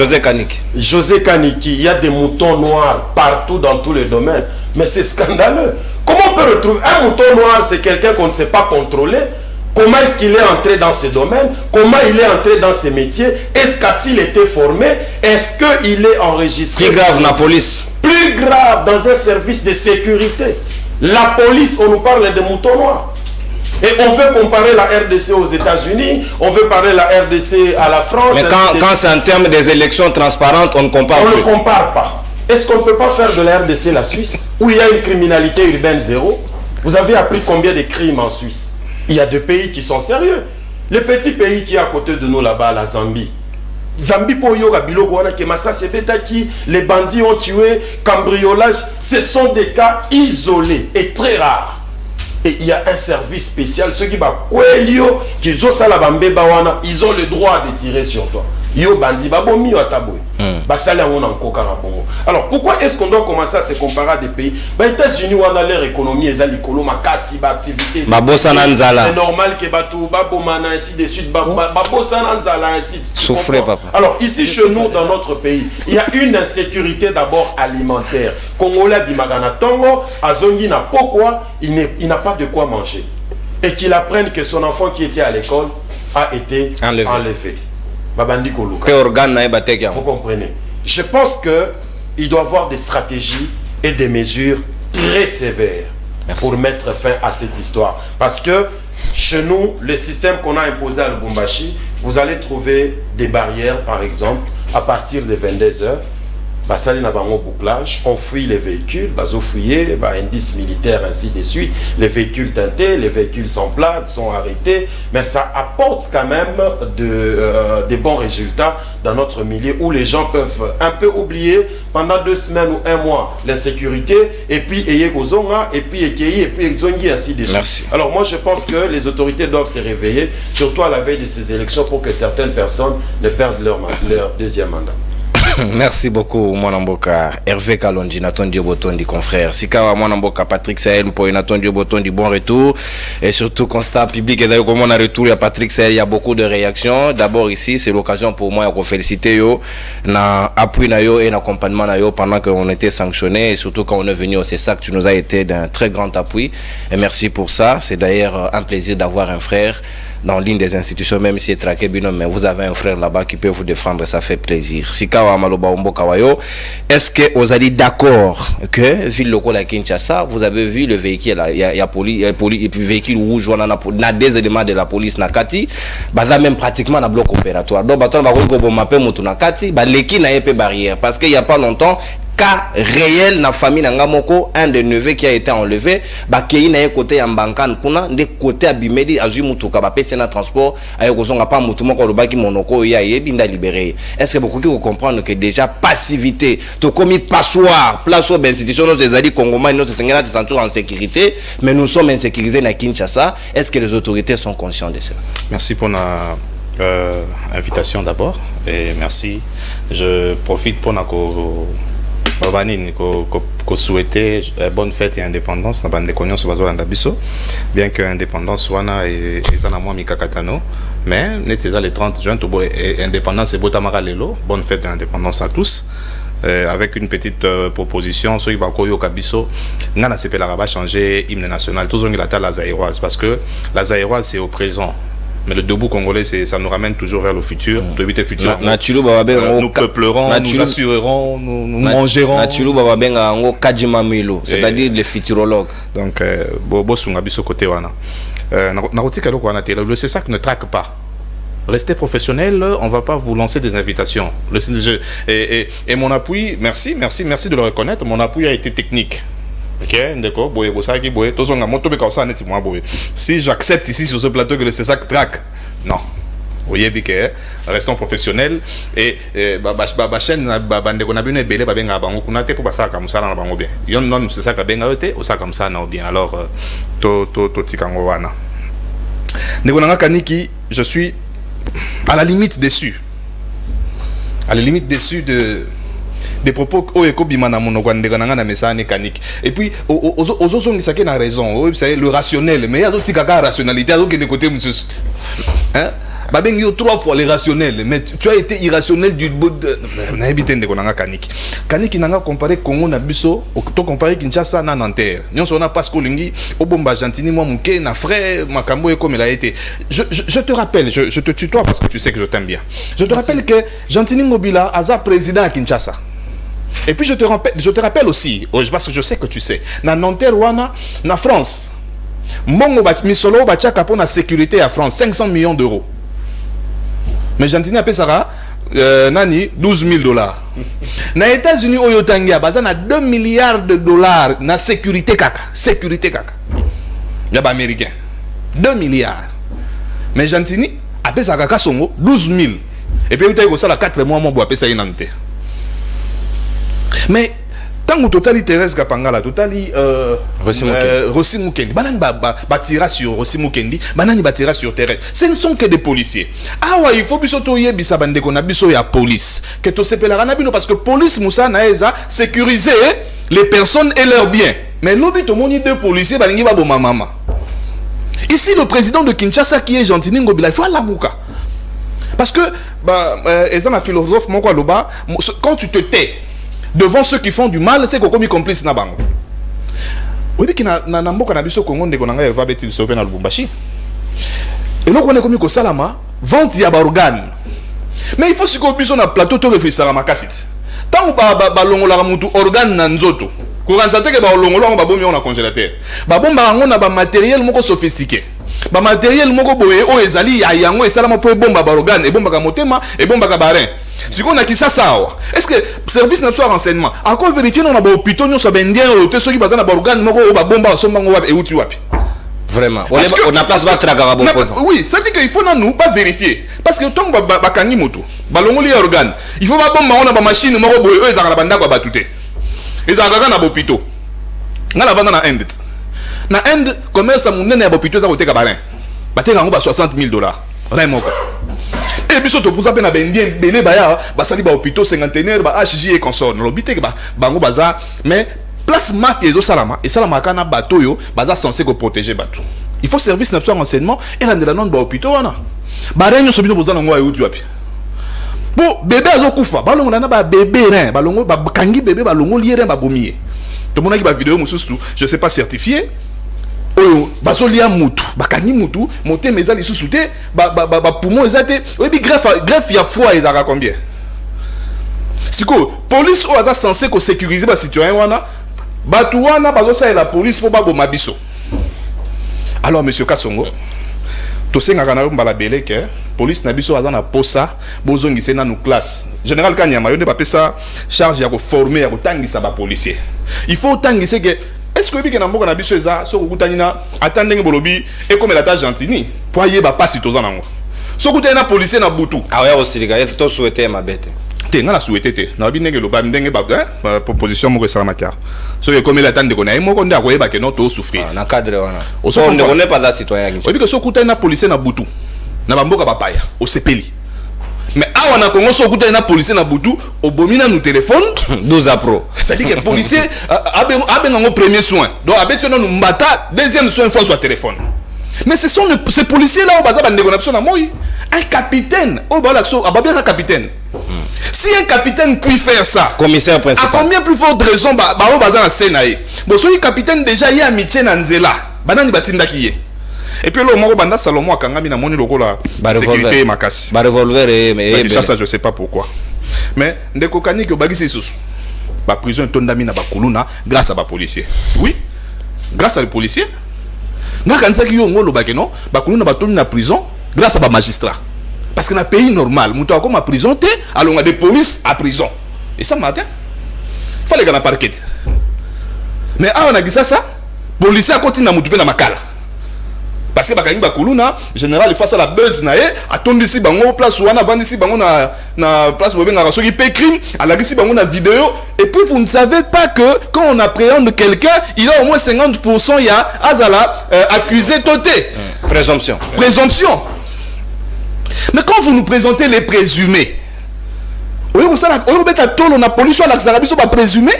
José Kaniki, il y a des moutons noirs partout dans tous les domaines. Mais c'est scandaleux. Comment on peut retrouver un mouton noir? C'est quelqu'un qu'on ne sait pas contrôler. Comment est-ce qu'il est entré dans ces domaines? Comment il est entré dans ces métiers? Est-ce qu'a-t-il été formé? Est-ce qu'il est enregistré? Plus grave, la police. Plus grave, dans un service de sécurité. La police, on nous parle de moutons noirs. Et on veut comparer la RDC aux États-Unis, on veut parler la RDC à la France. Mais quand c'est en termes des élections transparentes, on ne compare pas. On ne compare pas. Est-ce qu'on ne peut pas faire de la RDC la Suisse, où il y a une criminalité urbaine zéro? Vous avez appris combien de crimes en Suisse? Il y a des pays qui sont sérieux. Le petit pays qui est à côté de nous là-bas, la Zambie. Zambie pour yoga biloko wana kemasa qui les bandits ont tué, cambriolage, ce sont des cas isolés et très rares. Et il y a un service spécial, ceux qui ils ont le droit de tirer sur toi. Alors pourquoi est-ce qu'on doit commencer à se comparer à des pays? Les États-Unis ont leur économie, ils ont activité. C'est normal que ainsi de suite. Souffrez, papa. Alors ici chez nous, dans notre pays, il y a une insécurité d'abord alimentaire. Congolais bimagana tongo, azongi na pourquoi il n'a pas de quoi manger. Et qu'il apprenne que son enfant qui était à l'école a été enlevé. Vous comprenez. Je pense qu'il doit y avoir des stratégies et des mesures très sévères pour mettre fin à cette histoire. Parce que chez nous, le système qu'on a imposé à Lubumbashi, vous allez trouver des barrières, par exemple, à partir de 22h. Basali na bango bouclage, on fouille les véhicules, bazo fouiller, indices militaires, ainsi de suite, les véhicules teintés, les véhicules sans plaque sont arrêtés, mais ça apporte quand même des bons résultats dans notre milieu où les gens peuvent un peu oublier pendant 2 semaines ou 1 mois l'insécurité, et puis et puis ainsi de suite. Merci. Alors moi je pense que les autorités doivent se réveiller, surtout à la veille de ces élections, pour que certaines personnes ne perdent leur deuxième mandat. Merci beaucoup Mwanamboka Hervé Kalonji Natondi Botondi confrère Sikawa Mwanamboka Patrick Sahel pour Natondi Botondi bon retour et surtout constat public et d'ailleurs comme on a retour il y a Patrick Sahel il y a beaucoup de réactions. D'abord ici c'est l'occasion pour moi de féliciter yo na appui na yo et accompagnement na yo pendant qu'on était sanctionné et surtout quand on est venu au CESAC tu nous as été d'un très grand appui et merci pour ça. C'est d'ailleurs un plaisir d'avoir un frère dans l'une des institutions, même si c'est traqué binom, mais vous avez un frère là-bas qui peut vous défendre, ça fait plaisir. Sikawa Maloba Ombo Kawayo, est-ce que vous allez d'accord que, ville locale à Kinshasa, vous avez vu le véhicule, il y a véhicule rouge, on a des éléments de la police Nakati, bah là même pratiquement un bloc opératoire. Donc, bah, on va regarder Nakati, bah, l'équipe n'a pas barrière, parce qu'il n'y a pas longtemps, cas réel na famille na ngamoko un des neveux qui a été enlevé ba kei na côté ambankan kuna de côté abimedi azu mutuka ba pese na transport ayo kozonga pa mutu moko lobaki monoko ya yebinda libéré. Est-ce que beaucoup qui comprendre que déjà passivité to commis passoire place aux institutions nos ezali congomais nos sengela se sentir en sécurité mais nous sommes insécurisés na Kinshasa. Est-ce que les autorités sont conscientes de ça? Merci pour la invitation d'abord et merci. Je profite pour souhaiter bonne fête et indépendance na bande konyo so bazolanda biso bien que indépendance wana et ezana moi mikakatano mais neteza le 30 juin to indépendance et botamara lelo bonne fête et indépendance à tous. Avec une petite proposition ceux qui va koyoka biso ngana sepela va changer hymne national tous on la ta la zaïroise parce que la zaïroise c'est au présent. Mais le debout congolais, ça nous ramène toujours vers le futur. Nous peuplerons, nous assurerons, nous mangerons. C'est-à-dire les futurologues. Donc, c'est ça qui ne traque pas. Restez professionnel, on ne va pas vous lancer des invitations. Et mon appui, merci de le reconnaître, mon appui a été technique. Ok, d'accord, si j'accepte ici sur ce plateau que le CESAC traque, non. Voyez bien que restons professionnels et chaîne alors je suis à la limite déçu des propos et puis aux na raison le rationnel mais il y a d'autres cas rationalité de côté hein babengi 3 fois les rationnels mais tu as été irrationnel du bout de na habité de konanga kaniki nanga comparé Congo na biso to comparé Kinshasa na Nanterre nyonso on a pas kolingi obomba gentini moi muke na frère makambo comme il a été je te rappelle je te tutoie parce que tu sais que je t'aime bien je te rappelle que Gentini Ngobila aza président à Kinshasa. Et puis je te rappelle aussi, parce que je sais que tu sais, na Nanterre wana na France, mongo misolo bachaka pour la sécurité à France 500 millions d'euros. Mais Gentini appelle ça nani 12 000 $. Na États-Unis oyotangia bazana 2 milliards de dollars na sécurité kaka. Yaba américain. 2 milliards. mais Jantini après ça kaka songo 12 000 et puis il y a 4 mois mon bois après ça inanté mais tant que totali Thérèse Kapangala totali Rossi Mukendi banani batira sur Rossi Mukendi banani batira sur Thérèse, ce ne sont que des policiers. Ah ouais, il faut biso to yebisa bande ko na biso ya police que to sepela na bino parce que police musa na eza sécuriser les personnes et leurs biens. Mais l'obi to moni deux policiers balingi ba boma mama. Ici le président de Kinshasa qui est Jantini Ngobila, il faut la mouka. Parce que ils ont un philosophe moko loba, quand tu te tais devant ceux qui font du mal, c'est qu'on est complice na bango. Oui, qui na mboka na biso Congo ndeko nanga elva beti sope na Lubumbashi. Et là on est comme ko salama, vente ya ba organe. Mais il faut que biso na plateau to refisa la makasit. Tant ba longola mutu organe na nzoto. Kuranza teke ba longola ba bomi on a congélateur. Ba bomba ngo na ba matériel moko sophistiqué. Ba matériel moko boye o ezali ya yango esalama po bomba ba organe et bomba ka motema et bomba ka barin. Si on a qui ça est-ce que service national renseignement encore vérifier dans ba hôpital nous so bendien te ceux qui bazana ba organe moko ba bomba so mbango wapi et où tu wapi. Vraiment on a place ba traga ba opposant. Oui, ça dit qu'il faut nous pas vérifier parce que tant ba kangi moto ba longoli organe il faut ba bomba on a ba machine moko boye eux ezaka banda kwa batute. Ezaka na ba hôpital. Ngala banda na Inde. Na Inde commerce munene ya ba hôpital za koteka balin. Bateka ngo ba $60,000. On a moko. Et puis surtout pour ça na bendien belé baya ba sali ba hôpital cinquantenaire ba HJ et consort no lobité ba bango baza mais place mafia ezo salama et salama kana bato yo baza censé ko protéger bato. Il faut service national renseignement et la non ba hôpital wana. Ba réunion so bino bozana ngo ayo wapi. Bon bébé azo kufa ba longo na ba bébé rein ba longo ba kangi bébé ba longo lié rein ba bomier. To mona ki ba vidéo mususu je sais pas certifié. Oyo bazolia mutu bakani mutu monter mes ali sous te ba poumon ezate obi greffe ya foi ezaka combien siko police o aza censé ko sécuriser ba citoyen wana batu wana bazosa la police po babo mabiso. Alors monsieur Kasongo to senga kana mbala beleke police na biso aza na posa bozongise na nous classe général Kanyama yonde ba pesa charge ya ko former ya ko tangisa ba policier. Il faut tangisa que est-ce que biki na mboka na biso eza so kutani na atandenge bolobi et comme la tâche Jantini pour yeba passer toza nango so kutani na policier na butu ah ouais osiliga est to souhaiter ma bête te ngala souhaiter te na binenge lo ba ndenge ba proposition moko sala makar so que comme la tande ko na moko nda ko yeba que non to souffrir na cadre wana on ne connaît pas la citoyen qui dit que so kutani na policier na butu na ba mboka papaya o sepeli. Mais awa na Congo so kutani na policier na butu obomina nous téléphone 12 pro. C'est-à-dire que policier a un premier soin. Donc avec nous mbata deuxième soin fois sur téléphone. Mais ce sont ces policiers là au bazar bande connexion na moi. Un capitaine au balaxo un capitaine. Si un capitaine peut faire ça, commissaire principal. À combien plus forte raison au bazar na Senaï. Bon so capitaine déjà y a amitié na nzela. Banani batinda kiye. Et puis là, au banda Salomon akangami na moni loko la sécurité makasi. Ba revolver mais ça je sais pas pourquoi. Mais ndeko kaniki obagisi susu. Ba prison tondami na ba kuluna grâce à ba policier. Oui. Grâce à les policiers. Na kanisa ki yo ngolo ba keno, ba kuluna ba tomi na prison grâce à ba magistrat. Parce que dans un pays normal, muto comme à prison té, allons à des polices à prison. Et ça matin, fallait qu'on a parquet. Mais on a dit ça policier a continué à mutu na makala. Parce que bakani bakuluna général face à la buzz naé attendre ici bango place wana vendre ici bango na place bobe na raso qui paie crime à la ici bango na vidéo et puis vous ne savez pas que quand on appréhende quelqu'un il a au moins 50% ya azala accusé toté présomption. Mais quand vous nous présentez les présumés oui on ça on beta tolo na police la xarabiso ba présumé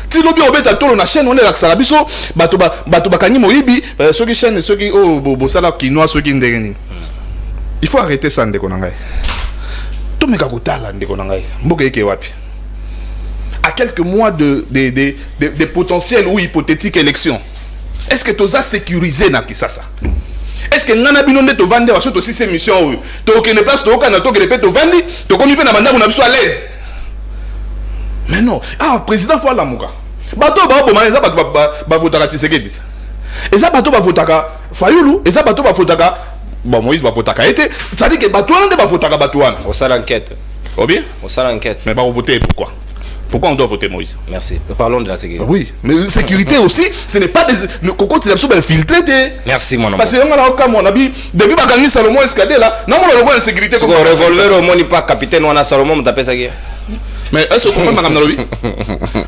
si l'obi obeta tolo na chaîne on est la biso bato bakani moyibi soki chaîne soki o bosala kinoa soki ndengeni. Il faut arrêter ça ndeko na ngai. To meka kotala ndeko na ngai. Mboka yeke wapi. À quelques mois de potentielles ou hypothétiques élections. Est-ce que toza sécurisé na Kisasa? Est-ce que nana bino nde to vande wa soto si ces missions to ke ne place to kana to ke répète to vandi to komi pe na banda na biso à l'aise. Mais non, président faut la muka. Bato ba bo maneza ba votaka Tshisekedi. Eza bato ba votaka Fayulu, eza bato ba votaka Moïse ba votaka été, ça dit que bato wana ba votaka bato wana. On sala enquête. Oh bien? On sala enquête. Mais ba voter pourquoi? Pourquoi on doit voter Moïse? Merci. Parlons de la sécurité. Oui, mais la sécurité aussi, ce n'est pas des... Coco, tu l'as infiltré. Merci, mon ami. Parce que depuis que Salomon escadé là, non, on voit la sécurité. Comme revolver au moins n'est pas capitaine, on a Salomon, on t'appelle ça. Mais est-ce qu'on peut m'amener lobby?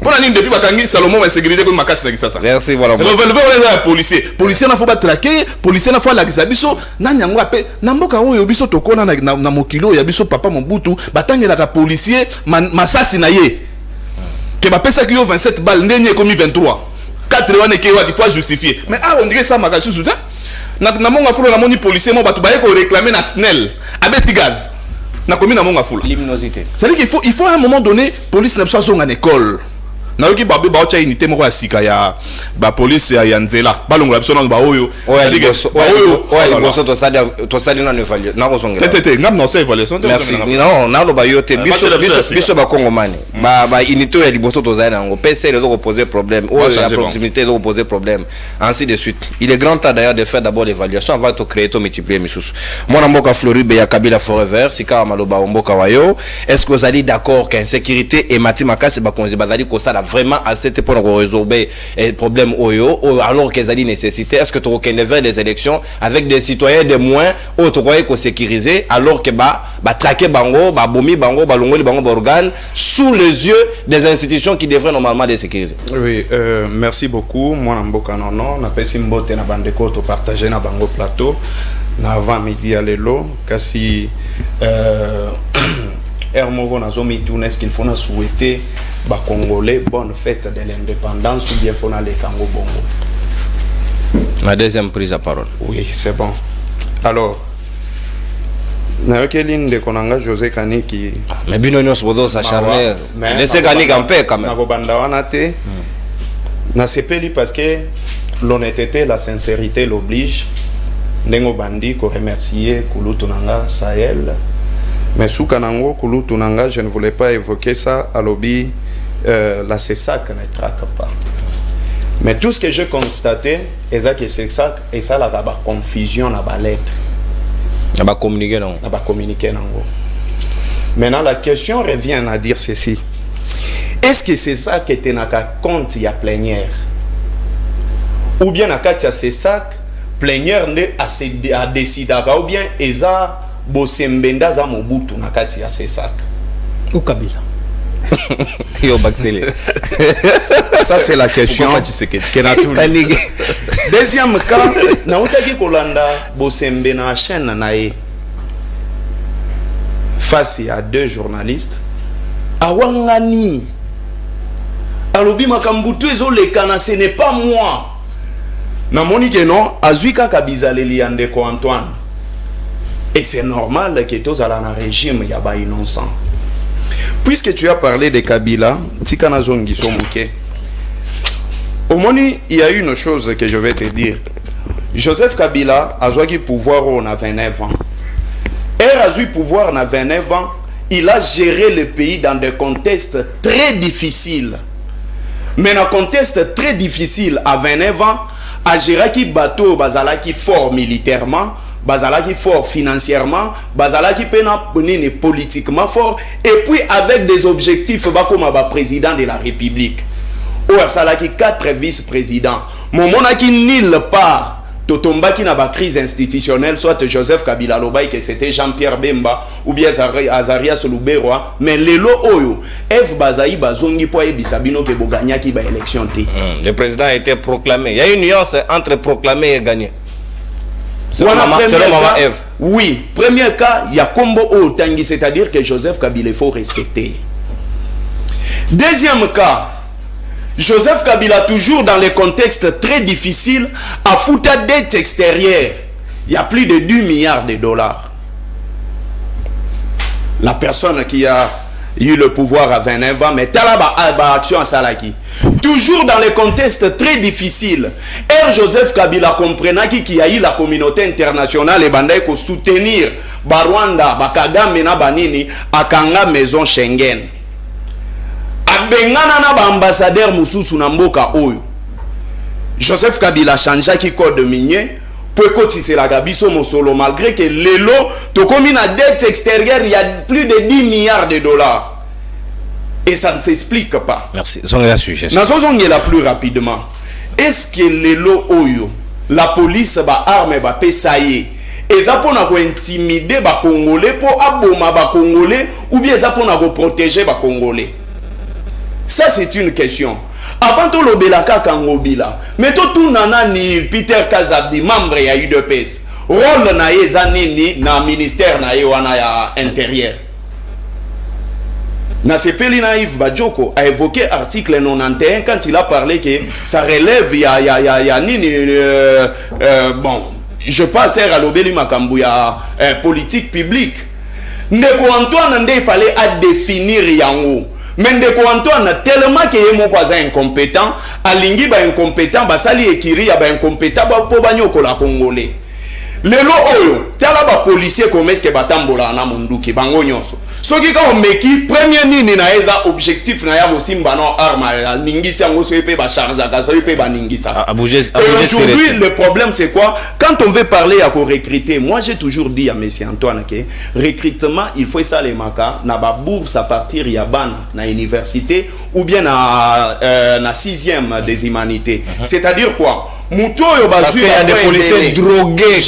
Pour la ligne depuis que Salomon a sécurité comme ma casse ça. Merci, voilà. Revolver, on est un policier. Policier n'a faut pas traquer, policier n'a faut la gisabiso. Nanyamwa pe, namboka wo yobiso tokona na mokilo yabiso papa Mobutu, batangi la policier masasi na ye. Que ma pesa qui yo 27 balles, n'est comme 23. 4 ans qui il faut justifier. Mais ah on dirait ça ma casse soudain. Na monga fulu na moni policier mo batu baye ko réclamer na SNEL avec gaz. Na komi na monga fulu. Luminosité. C'est-à-dire qu'il faut à un moment donné police n'a pas besoin en école. Na yoki babe ba ocha unité moko ya sika ya ba police ya Nzela. Balongola biso na ba oyo. Oyo to sali na évaluer. Na ko songela. Tete ngam na évaluation. Merci. Non, na lo ba yote biso ba kongomani. Ba unité ya liboso to zana ngo PC les autres poser problème. Ou la proximité les autres poser problème. Ainsi de suite. Il est grand temps d'ailleurs de faire d'abord l'évaluation avant de créer to multiplier misusu. Moi mboka Floride ya Kabila Forever, sika maloba mboka wayo. Est-ce que vous allez d'accord qu'insécurité et matimaka ba konzi bazali ko ça vraiment assez pour résoudre les problèmes oyo alors qu'ils ont des nécessités? Est-ce que tu reconnais vers des élections avec des citoyens de moins ou tu crois qu'on sécurisé alors que traquer bango bomi bango balongoli bango organes sous les yeux des institutions qui devraient normalement les sécuriser? Oui, merci beaucoup. Moi namboka nono na pesi mbote na bandeko to partager na bango plateau na avant midi à lelo kasi Hermogo nazomi tout est-ce qu'il faut souhaiter ba Congolais bonne fête de l'indépendance ou bien faut les Congo bongo. La deuxième prise à parole. Oui, c'est bon. Alors na kelin de konanga José Kaniki. Mais binonyo sodo s'acharner. Laissez Kaniki en paix quand même. Na banda wana te. Na sepeli parce que l'honnêteté, la sincérité l'oblige. Nengo bandi ko remercier Kulutunanga Sahel. Mais sous Kanango, Kulutunanga, je ne voulais pas évoquer ça à lobby. La CESAC ne traque pas. Mais tout ce que j'ai constaté, c'est que CESAC, et ça, la confusion, la lettre. La communiquer non. La communiquer non. Maintenant, la question revient à dire ceci. Est-ce que CESAC était dans le compte, il y a plénière? Ou bien, dans le CESAC, plénière a décidé, ou bien, Eza Bosembenda za Mobutu na kati ya CESAC ou Kabila. Ça c'est la question. Deuxième cas, na utaki kolanda Bosembe na chaîne nae face à deux journalistes awangani alobi makambutu ezolekana, ce n'est pas moi. Na monique non azuika kabizaleli andeko Antoine. Et c'est normal que tous à la régime y a pas innocent. Puisque tu as parlé de Kabila, Tikana Zongi Somuke. Au moni, il y a une chose que je vais te dire. Joseph Kabila a joué pouvoir on a 29 ans. Il a joué pouvoir on a 29 ans. Il a géré le pays dans des contextes très difficiles. Mais dans un contexte très difficile à 29 ans, a géré qui bateau bazala qui fort militairement, bazala qui fort financièrement, bazala qui penait politiquement fort, et puis avec des objectifs comme président de la République. Ou bazala qui 4 vice-présidents. Mon qui nulle part Totomba qui n'a pas crise institutionnelle, soit Joseph Kabila Lobaï, que c'était Jean-Pierre Bemba, ou bien Azarias Louberoa, mais Lelo Oyo, F Bazaï Bazongi Poye Bisabino que Bogania qui va élection. Le président a été proclamé. Il y a une nuance entre proclamer et gagner. Oui, premier cas, il y a Combo O Tangi, c'est-à-dire que Joseph Kabila il faut respecter. Deuxième cas, Joseph Kabila, toujours dans les contextes très difficiles, a foutu dette extérieure. Il y a plus de 10 milliards de dollars. La personne qui a eu le pouvoir à 29 ans, mais action à Salaki. Toujours dans les contextes très difficiles. Et Joseph Kabila comprenant qu'il y a eu la communauté internationale et Bandai pour soutenir Barwanda, Bakagame na Banini, Akanga Maison Schengen. Abengana na ba ambassadeur mususu na mboka oyo. Joseph Kabila changea ki code minier pour cotiser la gabiso mosolo malgré que lelo to komi na dette extérieure il y a plus de 10 milliards de dollars. Et ça ne s'explique pas. Merci. La suggestion. Nazozongela plus rapidement. Est-ce que les lots oyo, la police ba arme ba pesaye, eza pona ko intimider ba Congolais pour aboma ba Congolais ou bien eza pona ko protéger ba Congolais? Ça c'est une question. Avant tout le belaka kangobila, mais tout nana ni Peter Kazabdi membre ya UDPS. Rôle na eza nini na ministère na wana ya intérieur. Nasepeli Naïf Badjoko a évoqué article 91 quand il a parlé que ça relève ya nini bon, je passe à l'obéli makambu ya politique publique. Ndeko Antoine il fallait à définir yango. Mais Ndeko Antoine tellement que yemo kwaza incompétent, alingi ba incompétent basali ekiri ya ba incompétent ba po banyoko la congolais. Lelo oyo tala ba policier comme est-ce que batambola na munduki bango nyonso. Soki ka omeki premier nini na eza objectif na ya bosimba no arma ningisa ngo so pe ba charge ka so pe ba ningisa. Et aujourd'hui le problème c'est quoi? Quand on veut parler à recruter, moi j'ai toujours dit à monsieur Antoine que recrutement il faut ça les maka na ba bourse à partir ya bana na université ou bien na 6e des humanités. C'est-à-dire quoi? Parce qu'il y a des policiers drogués,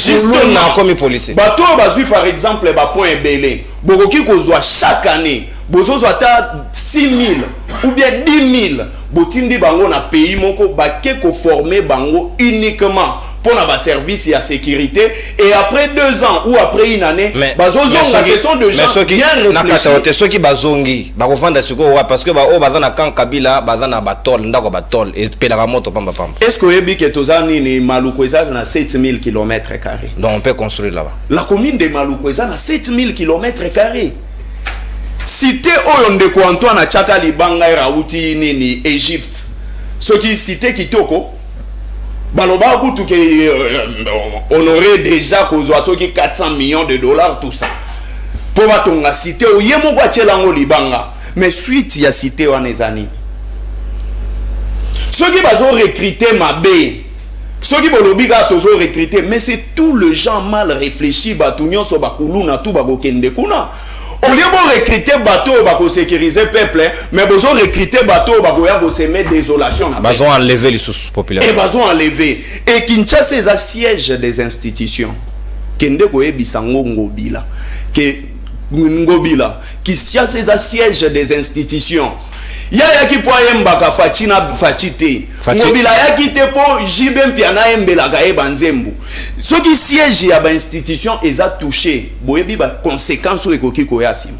comme les policiers. Bateau bazui par exemple, point belé. Bogoki kozwa chaque année, bozo zwata 6 000 ou bien 10 000. Botindi bango na pays moko baké ko former bango uniquement pour la service et la sécurité, et après 2 ans ou après une année, ce sont de gens bien réfléchis. Ceux qui bazongi, parce que bazana kan kabila bazana batol ndako batol et pelaka moto pamba pamba. Est-ce que vous avez que tozani ni Malukweza na 7000 km²? Donc on peut construire là-bas. La commune de Malukweza na 7000 km². Cité Oyondeko Antoine Tchaka Libanga Rauti nini Égypte. Ce qui cité Kitoko Baloba Koutou qui honoré déjà qu'aux qui 400 millions de dollars tout ça. Pour batonga cité au yemo kwa chelango libanga. Mais suite il y a cité au Anezani. Ceux qui vont recruter ma bé. Ceux qui vont toujours recruter, mais c'est tout le gens mal réfléchi, batunyon so bakuluna tout bagokende kuna. Au lieu de recruter bateau pour sécuriser le peuple, mais besoin de recruter bateau pour semer désolation. Ils ont enlevé les sous-populations. Et ils ont enlevé. Et Kinshasa, c'est un siège des institutions. Kende koye bisango ngobila. Ngobila. Kinshasa, c'est un siège des institutions. Ya ki po yembaka fachina fachite ngobila ya ki te po jibem piana yembela ga ebanzembu soki siège ya ba institution eza touché boyebi ba conséquences ekoki koya sim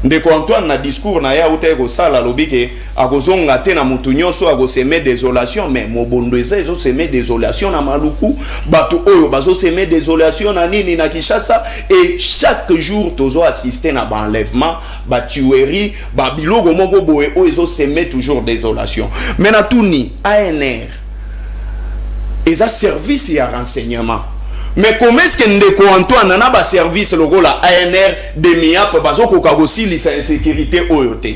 Ndeko Antoine na discours na ya uta eko sala lobike akozonga te na mutu nyonso akoseme désolation mais mobondo eza ezo seme désolation na Maluku bato oyo bazo seme désolation na nini na Kinshasa et chaque jour tozo assister na ba enlèvement ba tuerie ba biloko moko boye oyo ezo seme toujours désolation mais na tuni ANR eza service ya renseignement. Mais comment est-ce que Ndeko Antoine n'a pas service logo la ANR de MIAP parce que Kagosi li sa insécurité oyote?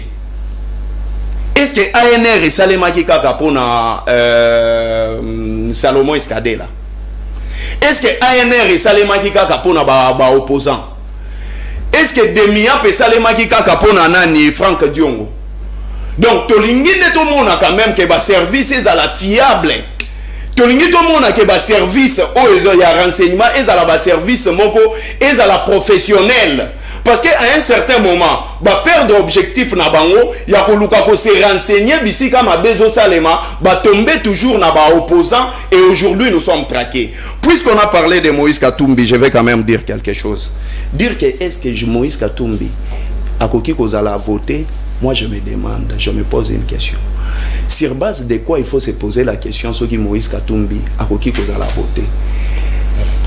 Est-ce que ANR et Salema ki kaka pona Salomon Escadela? Est-ce que ANR et Salema ki kaka pona ba opposant? Est-ce que de MIAP et Salema ki kaka pona nani Franck Diongo? Donc tolingi de tout le monde quand même que ba service est à la fiable. Tolingi tout le monde qui a service au renseignement et à la service moko et à la professionnelle parce que à un certain moment ba perdre objectif na bango ya koluka ko se renseigner bisi kama bezo salema ba tomber toujours na ba opposant et aujourd'hui nous sommes traqués. Puisqu'on a parlé de Moïse Katumbi, je vais quand même dire quelque chose. Dire que est-ce que Moïse Katumbi a koki kozala voter? Moi je me demande, je me pose une question. Sur base de quoi il faut se poser la question ce qui Moïse Katumbi a koki kozala voter?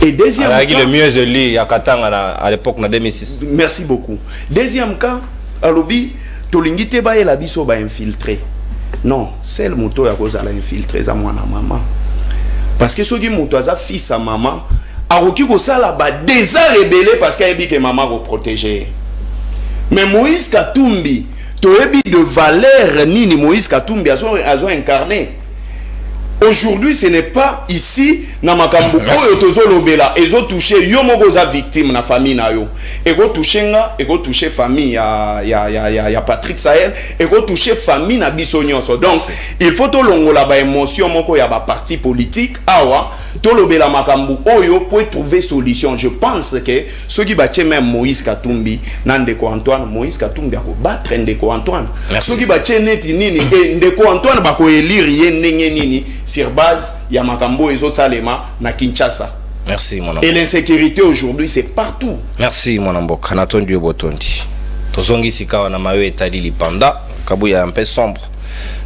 Et deuxième cas, le mieux je lis à Katanga à l'époque en 2006. Merci beaucoup. Deuxième cas, alobi tolingi te ba la biso ba infiltré. Non, c'est le moto ya kozala infiltré za mwana maman. Parce que ce qui moto za fils à maman a koki kozala ba déjà rebellé parce qu'il a dit que maman va protéger. Mais Moïse Katumbi toyebi de valeur nini Moïse Katumbi a incarné. On aujourd'hui ce n'est pas ici na makambo oyo tozolobela ezo toucher yo moko za victime na famille na yo ego toucher nga ego toucher famille ya Patrick Sahel ego toucher famille na biso nyonso. Donc il faut to longola ba émotion moko ya ba parti politique awa tolobela makambo oyo pour trouver solution. Je pense que ceux qui battent même Moïse Katumbi nandeko Antoine Moïse Katumbi ako battre ndeko Antoine ceux qui battent neti nini ndeko Antoine bako élire ye ndenge nini sur base ya makambo ezo salema na Kinshasa. Merci mon ambo. Et l'insécurité aujourd'hui c'est partout. Merci mon ambo. Kanatondi Botondi. Tozongi sikawa na mawe etali lipanda kabuya un peu sombre.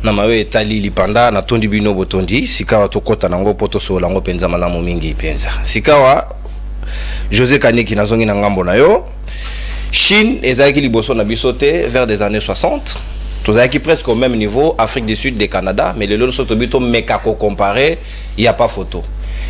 Na mawe etali lipanda na tondi bino botondi sikawa tokota nango poto so lango penza malamu mingi penza. Sikawa José Kaniki nazongi na ngambo na yo. Chine ezaki liboso na bisote vers des années 60. Tozaki presque au même niveau Afrique du Sud et Canada, mais le lolo bito mekako comparé, il y a pas photo.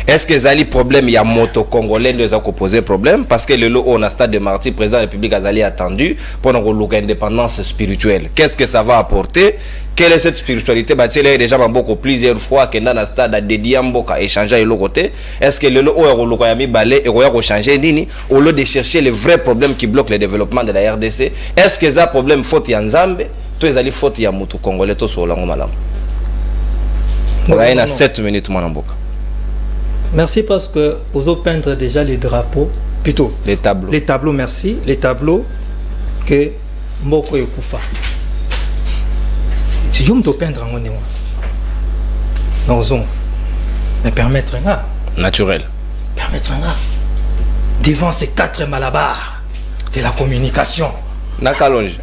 Est-ce que zali problème il y a moto congolais nous a posé problème parce que le lot on a stade de Martyr président de la République azali attendu pour notre indépendance spirituelle. Qu'est-ce que ça va apporter? Quelle est cette spiritualité? Bah c'est déjà beaucoup plusieurs fois que dans le stade a dédié mboka échanger le côté. Est-ce que le lot on loko yami balé et on changer nini au lieu de chercher les vrais problèmes qui bloquent le développement de la RDC? Est-ce que ça problème faute ya Nzambe? Tous les faute ya mutu congolais to so lango malam. On a 7 minutes mon mboka. Merci parce que vous avez peindre déjà les drapeaux, plutôt les tableaux. Les tableaux, merci. Les tableaux que Mboko et Koufa. Si je me peindre en moi, nous allons me permettre un naturel. Permettre un devant ces 4 malabars de la communication. Nakalonge.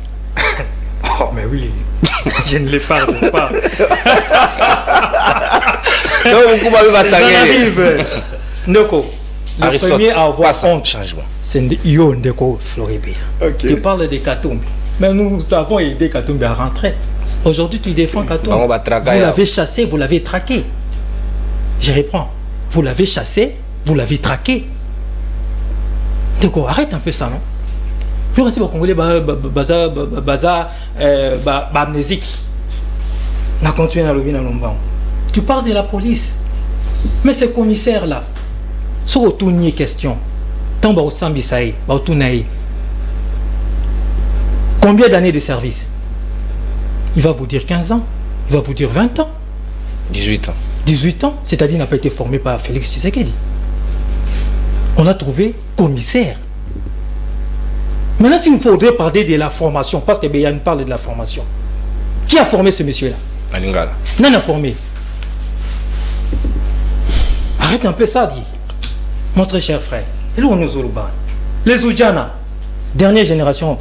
Oh, mais oui, je ne les pardonne pas. Ça arrive. Ndeko, le Aristote, premier à avoir honte, changement. c'est Yo Ndeko Floribert. Okay. Tu parles de Katumbi. Mais nous avons aidé Katumbi à rentrer. Aujourd'hui, tu défends Katumbi. Vous l'avez chassé, vous l'avez traqué. Je reprends. Vous l'avez chassé, vous l'avez traqué. Ndeko, arrête un peu ça, non? Plus rester au Congolais, amnésique. On a continué à le bien à l'ombre. Tu parles de la police. Mais ce commissaire-là, sur autour question, tant au Sambisaï, combien d'années de service? Il va vous dire 15 ans, il va vous dire 20 ans. 18 ans. 18 ans, c'est-à-dire qu'il n'a pas été formé par Félix Tshisekedi. On a trouvé commissaire. Maintenant, s'il faudrait parler de la formation, parce que Béyan parle de la formation. Qui a formé ce monsieur-là? Alingala. Non, a formé. Arrête un peu ça, dit. Mon très cher frère. Et là, on nous Zoruba. Les Oudjana, dernière génération,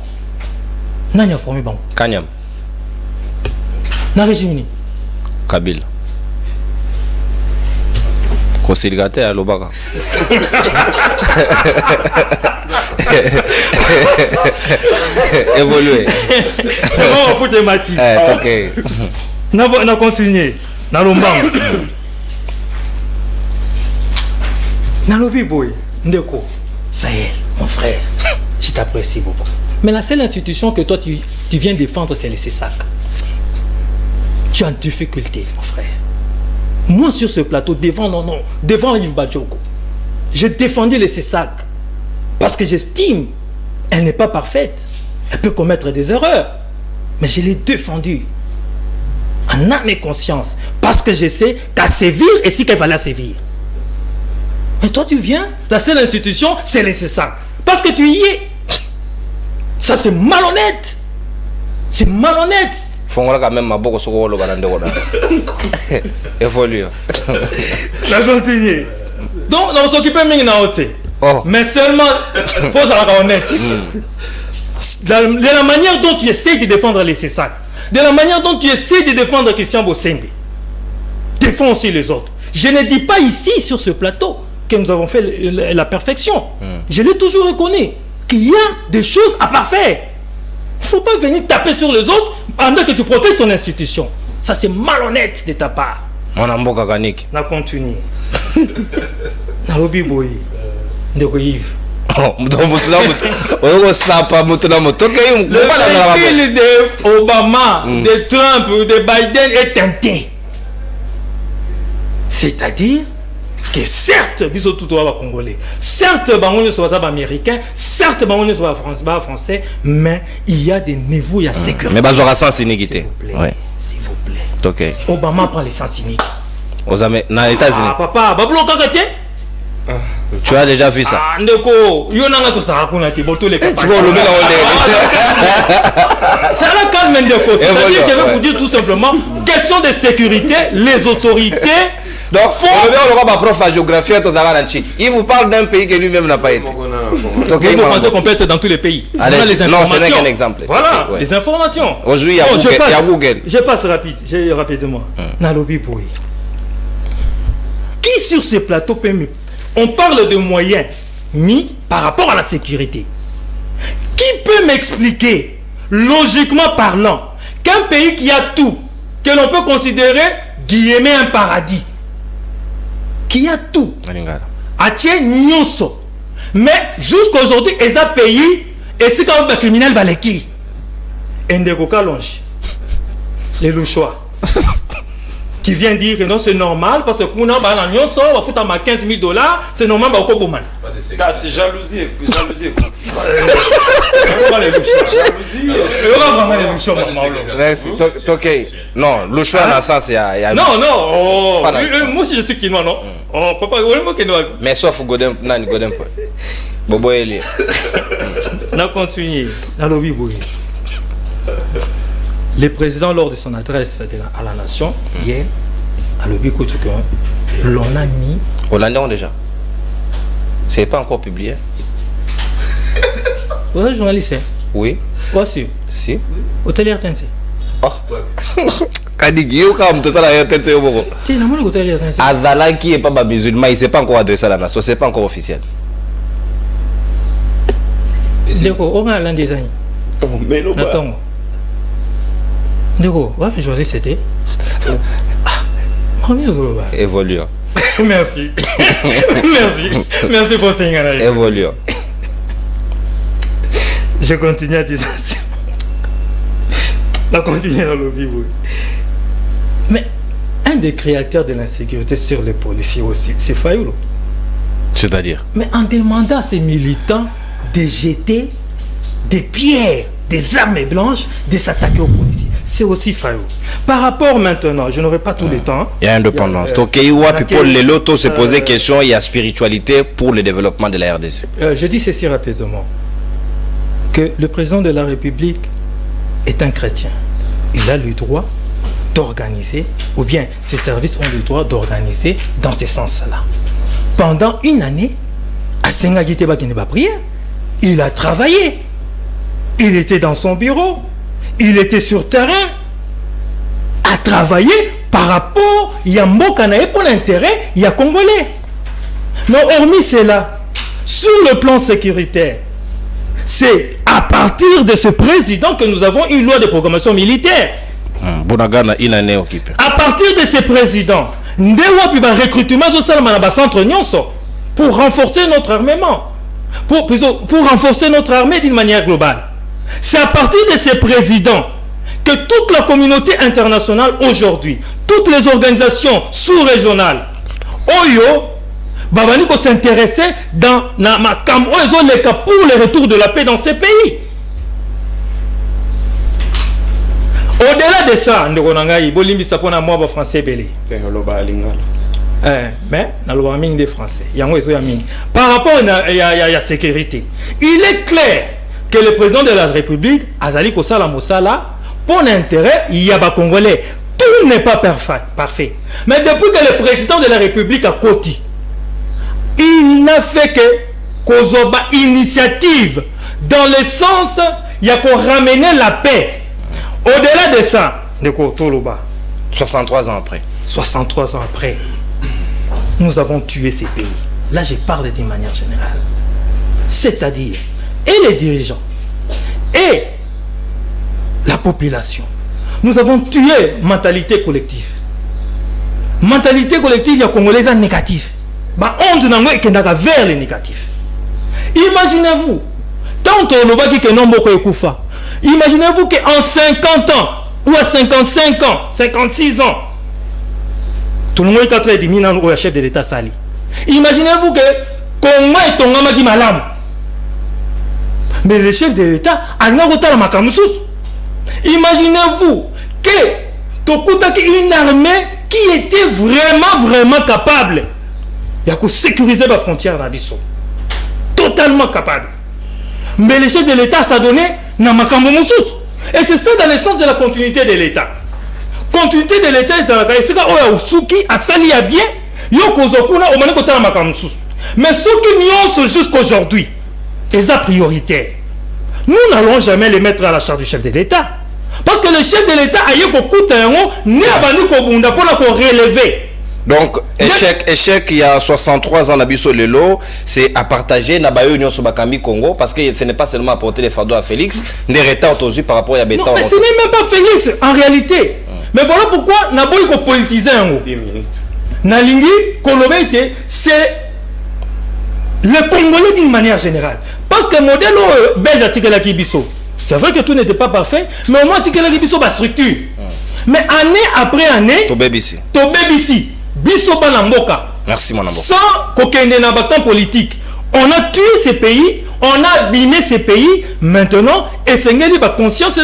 n'a pas formé bon. Kanyam. N'a régime. Kabil. Conciliateur à l'Obaga. Évoluer. On fout des matis. Ok. On a continué. Dans l'Ombang. Dans l'Obi Boy. Ndeko. Ça y est, mon frère. Je t'apprécie beaucoup. Mais la seule institution que toi tu viens défendre, c'est le CESAC. Tu es en difficulté, mon frère. Moi, sur ce plateau, devant Yves Badjoko, j'ai défendu le CESAC. Parce que j'estime, elle n'est pas parfaite. Elle peut commettre des erreurs. Mais je l'ai défendue. En âme et conscience. Parce que je sais qu'à sévir, et si qu'elle va la sévir. Et toi, tu viens, la seule institution, c'est le CESAC. Parce que tu y es. Ça, c'est malhonnête. C'est malhonnête. Fongola quand même ma beaucoup sur le balande wala. Évolue. Ça continue. Donc, on s'occupe même na hôtel. Mais seulement, faut être honnête. De la manière dont tu essaies de défendre les CESAC, de la manière dont tu essaies de défendre Christian Bossembe, défends aussi les autres. Je ne dis pas ici, sur ce plateau, que nous avons fait la perfection. Je l'ai toujours reconnu, qu'il y a des choses à parfaire. Il ne faut pas venir taper sur les autres pendant que tu protèges ton institution. Ça, c'est malhonnête de ta part. Mon ambo kakanik. On continue. Narobi Boy. Ndeko Yves. Le style de Obama, de Trump, de Biden est teinté. C'est-à-dire que certes, biso tout va congolais, certes, bango soit américain, certes, bango soit français, mais il y a des niveaux, il y a sécurité. Mais bazora sans iniquité. S'il vous plaît. Ok. Obama prend les sens iniques. Aux États-Unis. Ah, papa, bablo kakate. Tu as déjà vu ça? Ah, ndeko, yo nanga to sa rakuna te boto les C'est bon, le mec c'est à la calme ndeko. C'est-à-dire que je vais vous dire tout simplement, question de sécurité, les autorités. Donc, on aura ma prof en géographie, il vous parle d'un pays que lui-même n'a pas été. Donc, vous pensez qu'on peut être dans tous les pays. Allez, non, ce n'est qu'un exemple. Voilà, les informations. Aujourd'hui, il y a Google. Je passe rapidement. Nalobi Boui. Qui sur ce plateau peut me... On parle de moyens mis par rapport à la sécurité. Qui peut m'expliquer, logiquement parlant, qu'un pays qui a tout, que l'on peut considérer, guillemets, un paradis, qui a tout, Atie Nyonso, mais jusqu'aujourd'hui, ils ont payé, et c'est quand même un criminel baleki. Ndeko Kalonge, les louchois, qui vient dire que non, c'est normal, parce que qu'on a un Nyonso, on va foutre à $15 000, c'est normal, bah, au Koboman. C'est jalousie. Ok. Non, le choix dans ça, c'est. Non. Moi aussi je suis quinois, non? Oh, papa, mais sauf Godin, Godin. Bobo Eli. On a continué. Le président, lors de son adresse à la nation, hier, à l'Obi Koutoukouan, l'on a mis. On l'a déjà. C'est pas encore publié. Vous êtes journaliste? Oui. Quoi sûr? Si. Hôtel RTNC. Oh. Kadigi, au cas où tu as la RTNC au Bobo. Tu es dans mon hôtel RTNC. Azala qui est pas musulman, il ne s'est pas encore adressé à la nation, c'est pas encore officiel. D'accord, on a l'un des années. Mais non, attends. D'accord, ouais, journaliste c'était. Évolue. Merci. Merci pour ce signal. Évolue. Je continue à dire ça. On continue dans le vivre. Mais un des créateurs de l'insécurité sur les policiers aussi, c'est Fayulu. C'est-à-dire? Mais en demandant à ces militants de jeter des pierres, des armes blanches, de s'attaquer aux policiers. C'est aussi Fayulu. Par rapport maintenant, je n'aurai pas tout le temps. Il y a indépendance. Donc, il y a people les lotos se poser question, il y a spiritualité pour le développement de la RDC. Je dis ceci rapidement. Que le président de la République est un chrétien. Il a le droit d'organiser, ou bien ses services ont le droit d'organiser dans ce sens-là. Pendant une année, à Sengagiteba Kineba prière, il a travaillé. Il était dans son bureau. Il était sur terrain. À travailler par rapport, il y a Mbokanae pour l'intérêt, il y a Congolais. Mais hormis cela, sur le plan sécuritaire, c'est à partir de ce président que nous avons une loi de programmation militaire. À partir de ce président, nous avons un recrutement centre pour renforcer notre armement, pour renforcer notre armée d'une manière globale. C'est à partir de ce président que toute la communauté internationale aujourd'hui, toutes les organisations sous-régionales, Oyo, Babani ko s'intéresser dans pour le retour de la paix dans ces pays. Au-delà de ça, français belé. Mais des français. Par rapport à la sécurité, il est clair que le président de la République, Azali Kosala Moussala, pour l'intérêt, il y a des Congolais. Tout n'est pas parfait. Mais depuis que le président de la République a côté, il n'a fait que Kozoba initiative dans le sens il y a qu'on ramener la paix. Au-delà de ça, 63 ans après. 63 ans après, nous avons tué ces pays. Là, je parle d'une manière générale. C'est-à-dire, et les dirigeants, et la population. Nous avons tué mentalité collective. Mentalité collective, il y a Congolais négatif. Vers les négatifs. Imaginez-vous, tant imaginez-vous qu'en 50 ans, ou à 55 ans, 56 ans, tout le monde est en train de dire au chef de l'État Sali. Imaginez-vous que Congo est ton amagi malam. Mais le chef de l'État a un retard à Makamoussous. Imaginez-vous que Tokutaki une armée qui était vraiment capable de sécuriser la frontière d'Abisso. Totalement capable. Mais le chef de l'État s'est donné dans Makamoussous. Et c'est ça dans le sens de la continuité de l'État. Continuité de l'État, c'est que Suki a sali à bien, Yokozokuna, au moment de Makamoussous. Mais ceux qui n'y ont jusqu'aujourd'hui, c'est la priorité. Nous n'allons jamais les mettre à la charge du chef de l'État. Parce que le chef de l'État a eu beaucoup de temps, n'est pas venu pour relever. Donc, échec, il y a 63 ans, Nabiso Lelo, c'est à partager Nabayo Union Sobakambi Congo, parce que ce n'est pas seulement apporter les fardeaux à Félix, des retards aujourd'hui par rapport à Béton. Non, mais ce n'est même pas Félix, en réalité. Mais voilà pourquoi Naboy ko politiser en haut. 10 minutes. Nalingi, Kolobete, c'est le Congolais d'une manière générale. Parce que le modèle belge Tikela Kibiso, c'est vrai que tout n'était pas parfait, mais au moins Tikela Kibiso va structure. Mais année après année, Tobébisi. Biso Banamboka. Merci mon amour. Sans qu'aucun bâton politique. On a tué ces pays, on a abîmé ces pays. Maintenant, essayez de conscience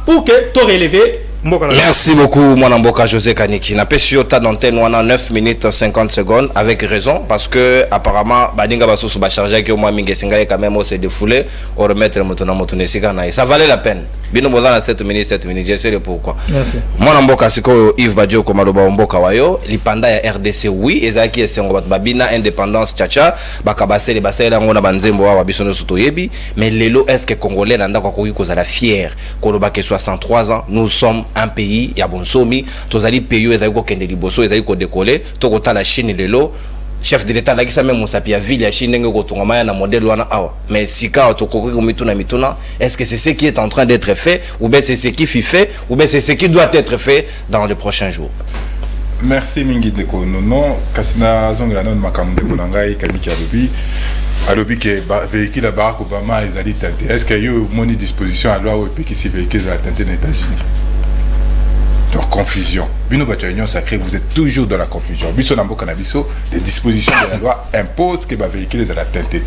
pour que tu relevé. Merci beaucoup, mon amboka José Kaniki. N'a pas sur ta d'antenne, on a 9 minutes 50 secondes, avec raison, parce que apparemment, Badinga Basso va charger que moi, Mingesinga quand même, on s'est défoulé, on remettre le moton à Motonesika. Ça valait la peine. Bino Bozana 7 minutes, je sais le pourquoi. Merci. Mon amboka, c'est que Yves Badio, comme Aloba Mboka Wayo, l'Ipanda et RDC, oui, et ça qui est Sengobat Babina, indépendance, tchacha, Bakabase, les Bassé, la Mona Banzembo, Wabisono Sotoyebi, mais l'élo, est-ce que Congolais, n'anda quoi qu'on a la fière, Koloba qui 63 ans, nous sommes un pays, il y a bon somi, tous les pays, ils ont des liboso, ils ont décollé, tout le temps la Chine et l'élo, chef de l'État, là, qui s'appelle Moussa Pia Ville, la Chine, n'a modèle wana awa. Mais si quand mituna, est-ce que c'est ce qui est en train d'être fait, ou bien c'est ce qui fut fait, ou bien c'est ce qui doit être fait dans les prochains jours? Merci Mingi Deko. Non, Kasina Zonglanon Makamde Konangai, Kamiki Alobi. Alobi que véhicule à Barack Obama, ils allaient tenter. Est-ce qu'il y a eu une disposition à loi ou qui si véhicule à tenter aux États-Unis? Donc, confusion. Bino Bacha Union Sacrée, vous êtes toujours dans la confusion. Biso Nambo Canabiso, les dispositions de la loi imposent que les véhicules à la tenter.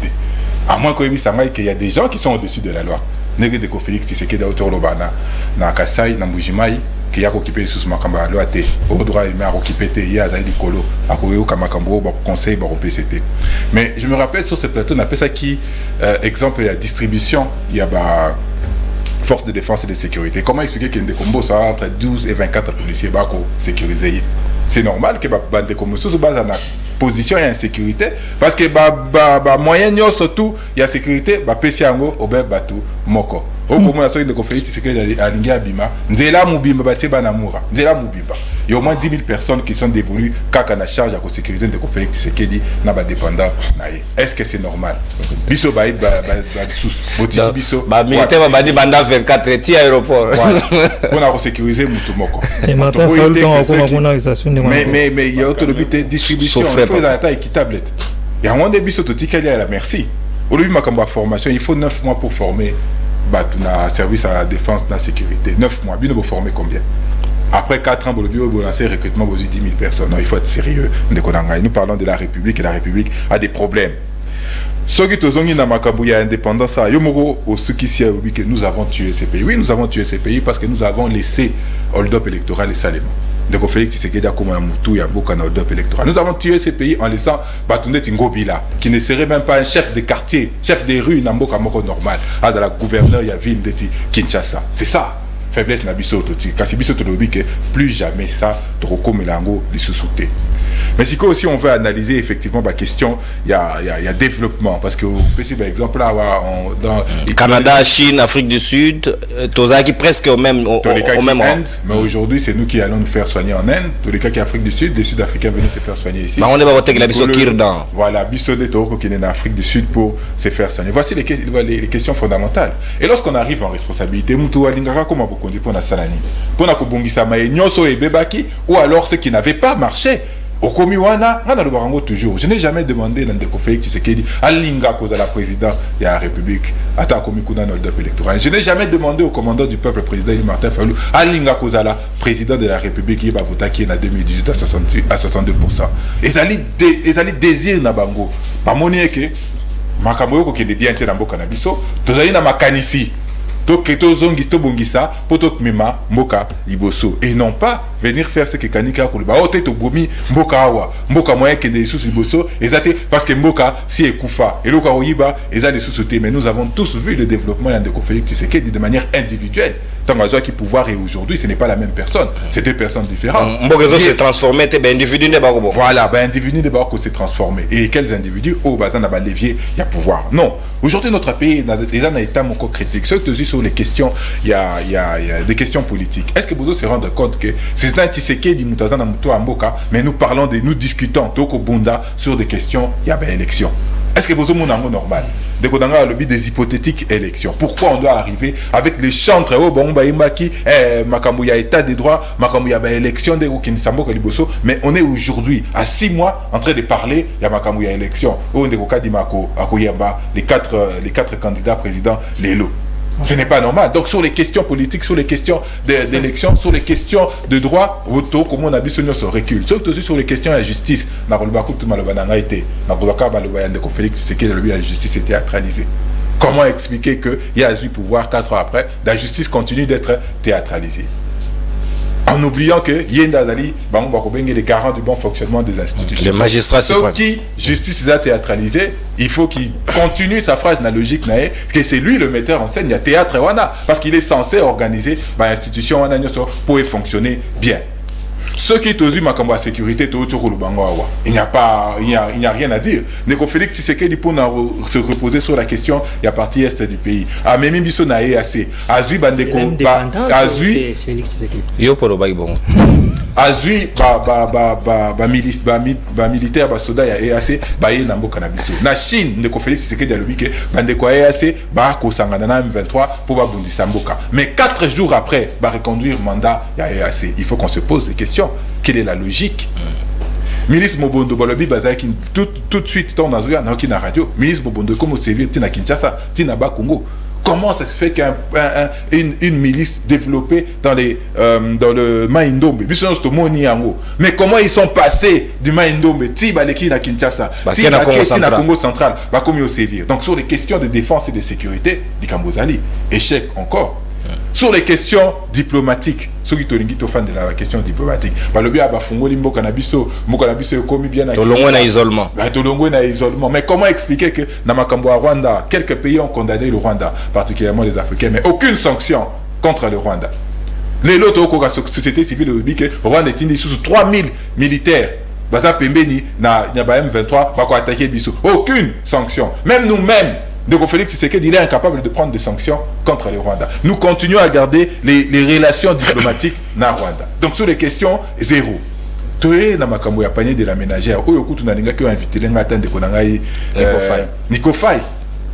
À moins qu'il y a des gens qui sont au-dessus de la loi. Négé de Félix Tshisekedi autour Lobana, na Kasai, na Mbujimaï, qui a occupé sous Makamba loi au droit il m'a occupé il y a Zaidi Kolo, à Koyo Kamakambo, conseil, PCT. Mais je me rappelle sur ce plateau, on appelle ça qui exemple la distribution, il y a force de défense et de sécurité. Comment expliquer qu'il y a des combos ça entre 12 et 24 policiers bako sécurisés? C'est normal que des combos sous base en position et insécurité parce que moyen surtout il y a sécurité pesiango obe batu moko okomo na soki de conférence c'est alingi abima nzela mubimba bateba na mura nzela mubimba il y a au moins 10 000 personnes qui sont dévolues kaka na charge à sécurité de conférence c'est que dit na ba dépendant naé. Est-ce que c'est normal? Biso ba sous boti biso ba militaire ba di banda 24 ti aéroport on a sécuriser mutu moko mais il y a autre but distribution il faut des attaques équitables. Il y a un moment de biso to tikali à la merci. Au lieu de formation, il faut 9 mois pour former un service à la défense, à la sécurité. 9 mois, bien vous former combien? Après 4 ans, vous lancez le recrutement, vous avez 10 000 personnes. Non, il faut être sérieux. Nous parlons de la République et la République a des problèmes. Ce qui est dans Makabouya indépendance, que nous avons tué ces pays. Oui, nous avons tué ces pays parce que nous avons laissé hold-up électoral et salement. Donc, Félix Tshisekedi a comme un moutou, il y a beaucoup de hold-up électoral. Nous avons tué ces pays en laissant Batunde Ngobila, qui ne serait même pas un chef de quartier, chef des rues, Namboka Moko normal. Ah, dans la gouverneure, il y a ville de Kinshasa. C'est ça. Faiblesse Nabiso Toti. Kassibiso Tolobi que plus jamais ça, Troko Melango, les sous-soutés. Mais si aussi on veut analyser effectivement la question, il y a développement. Parce que, par exemple, là, dans Canada, Chine, Afrique du Sud, qui presque au même Inde, mais aujourd'hui, c'est nous qui allons nous faire soigner en Inde. Tous les cas qui Afrique du Sud, des Sud-Africains venaient se faire soigner ici. On est voté que la Bisso Kirdan. Voilà, Bisso de Toro qui est en Afrique du Sud pour se faire soigner. Voici les questions fondamentales. Et lorsqu'on arrive en responsabilité, Moutou Alingara, comment beaucoup dit pour la Salani, pour la Kobongisa Maé, Nyoso et Bebaki, ou alors ceux qui n'avaient pas marché. Au Komiwana, on a le barango toujours. Je n'ai jamais demandé dans des Félix Tshisekedi Alinga cause à la président de la République. Attends, Komikuna Nolda électoral. Je n'ai jamais demandé au commandant du peuple, président Martin Fayulu, Alinga cause à la président de la République qui va voter qui est en 2018 à 62%. Et allez désir na bango. Pas monier que Makamoyo qui est bien été dans le cannabiso. Tous allez na makanisi. Toketo zongisto bongisa poto mema mboka liboso et non pas venir faire ce que kanika kuluba oteto bomi mboka awa mboka moyen que des sous liboso ezate parce que mboka si ekufa et loka oyiba ezali sous-sauté mais nous avons tous vu le développement de Félix Tshisekedi de manière individuelle. Tant qui pouvoir et aujourd'hui ce n'est pas la même personne, c'est deux personnes différentes. Mboka s'est transformé t'es ben individu de barobo. Voilà, ben individu de barobo s'est transformé et quels individus au bazan a levier il y a pouvoir. Non, aujourd'hui notre pays déjà n'a été encore critique. Ce que tu dis sur les questions, il y a des questions politiques. Est-ce que vous se rendez compte que c'est un Tshisekedi Moutazana Mouto Mboka, mais nous discutons Toko Bunda sur des questions, il y a ben élection. Est-ce que vous avez un normal? Des hypothétiques élections. Pourquoi on doit arriver avec les chantres Makamouya état des droits, Makamouya élection de mais on est aujourd'hui à 6 mois en train de parler il y a Makamouya élection les quatre candidats présidents Lelo. Ce n'est pas normal. Donc sur les questions politiques, sur les questions d'élection, sur les questions de droit, comment on a vu ce recul. Surtout sur les questions de la justice, la justice est théâtralisée. Comment expliquer qu'il y a eu pouvoir 4 ans après, la justice continue d'être théâtralisée? En oubliant que Yendazali, les garants du bon fonctionnement des institutions. Les magistrats, c'est quoi? Qui justice est théâtralisée, il faut qu'il continue sa phrase logique, que c'est lui le metteur en scène, il y a théâtre wana, parce qu'il est censé organiser l'institution pour fonctionner bien. Ceux qui ont eu ma sécurité, il n'y a rien à dire. Neko Félix Tshisekedi pour se reposer sur la question, il y a partie est du pays. A Memi Bisso na assez. Azui Bandeko, Azui Félix Tshisekedi. Yo pour le bon. Azui militaire ba soda ya assez ba ye nambo cannabis. Na Chine Neko Félix Tshisekedi a lobby que Bandeko ya assez ba ko sangana na M23 pour ba bundisa mboka. Mais 4 jours après ba reconduire mandat ya assez. Il faut qu'on se pose des questions. Quelle est la logique? Ministre Mobondo Balobi Bazaki tout de suite dans la radio. Ministre Mobondo comment servir Tina Kinshasa, Tina Bakongo. Comment ça se fait qu'une milice développée dans le Maïndombe, mais comment ils sont passés du Maïndombe, Tibaleki na Kinshasa, Tina Congo central, comment ils servir. Donc sur les questions de défense et de sécurité, Dikambozali, échec encore. Sur les questions diplomatiques, ceux qui sont fans de la question diplomatique, le bien isolement. Mais comment expliquer que Namakambo à Rwanda, quelques pays ont condamné le Rwanda, particulièrement les Africains, mais aucune sanction contre le Rwanda. Les autres société civile le que Rwanda est sous 3000 militaires. Baza Pembeni na M23 va attaquer Bissou. Aucune sanction. Même nous-mêmes. Donc Félix Tshisekedi, il est incapable de prendre des sanctions contre le Rwanda. Nous continuons à garder les relations diplomatiques dans le Rwanda. Donc sur les questions, zéro. Toé na makambo ya panier de la ménagère. Oyo kutu na ninga ki invité lenga tande ko nangai Nico Faye.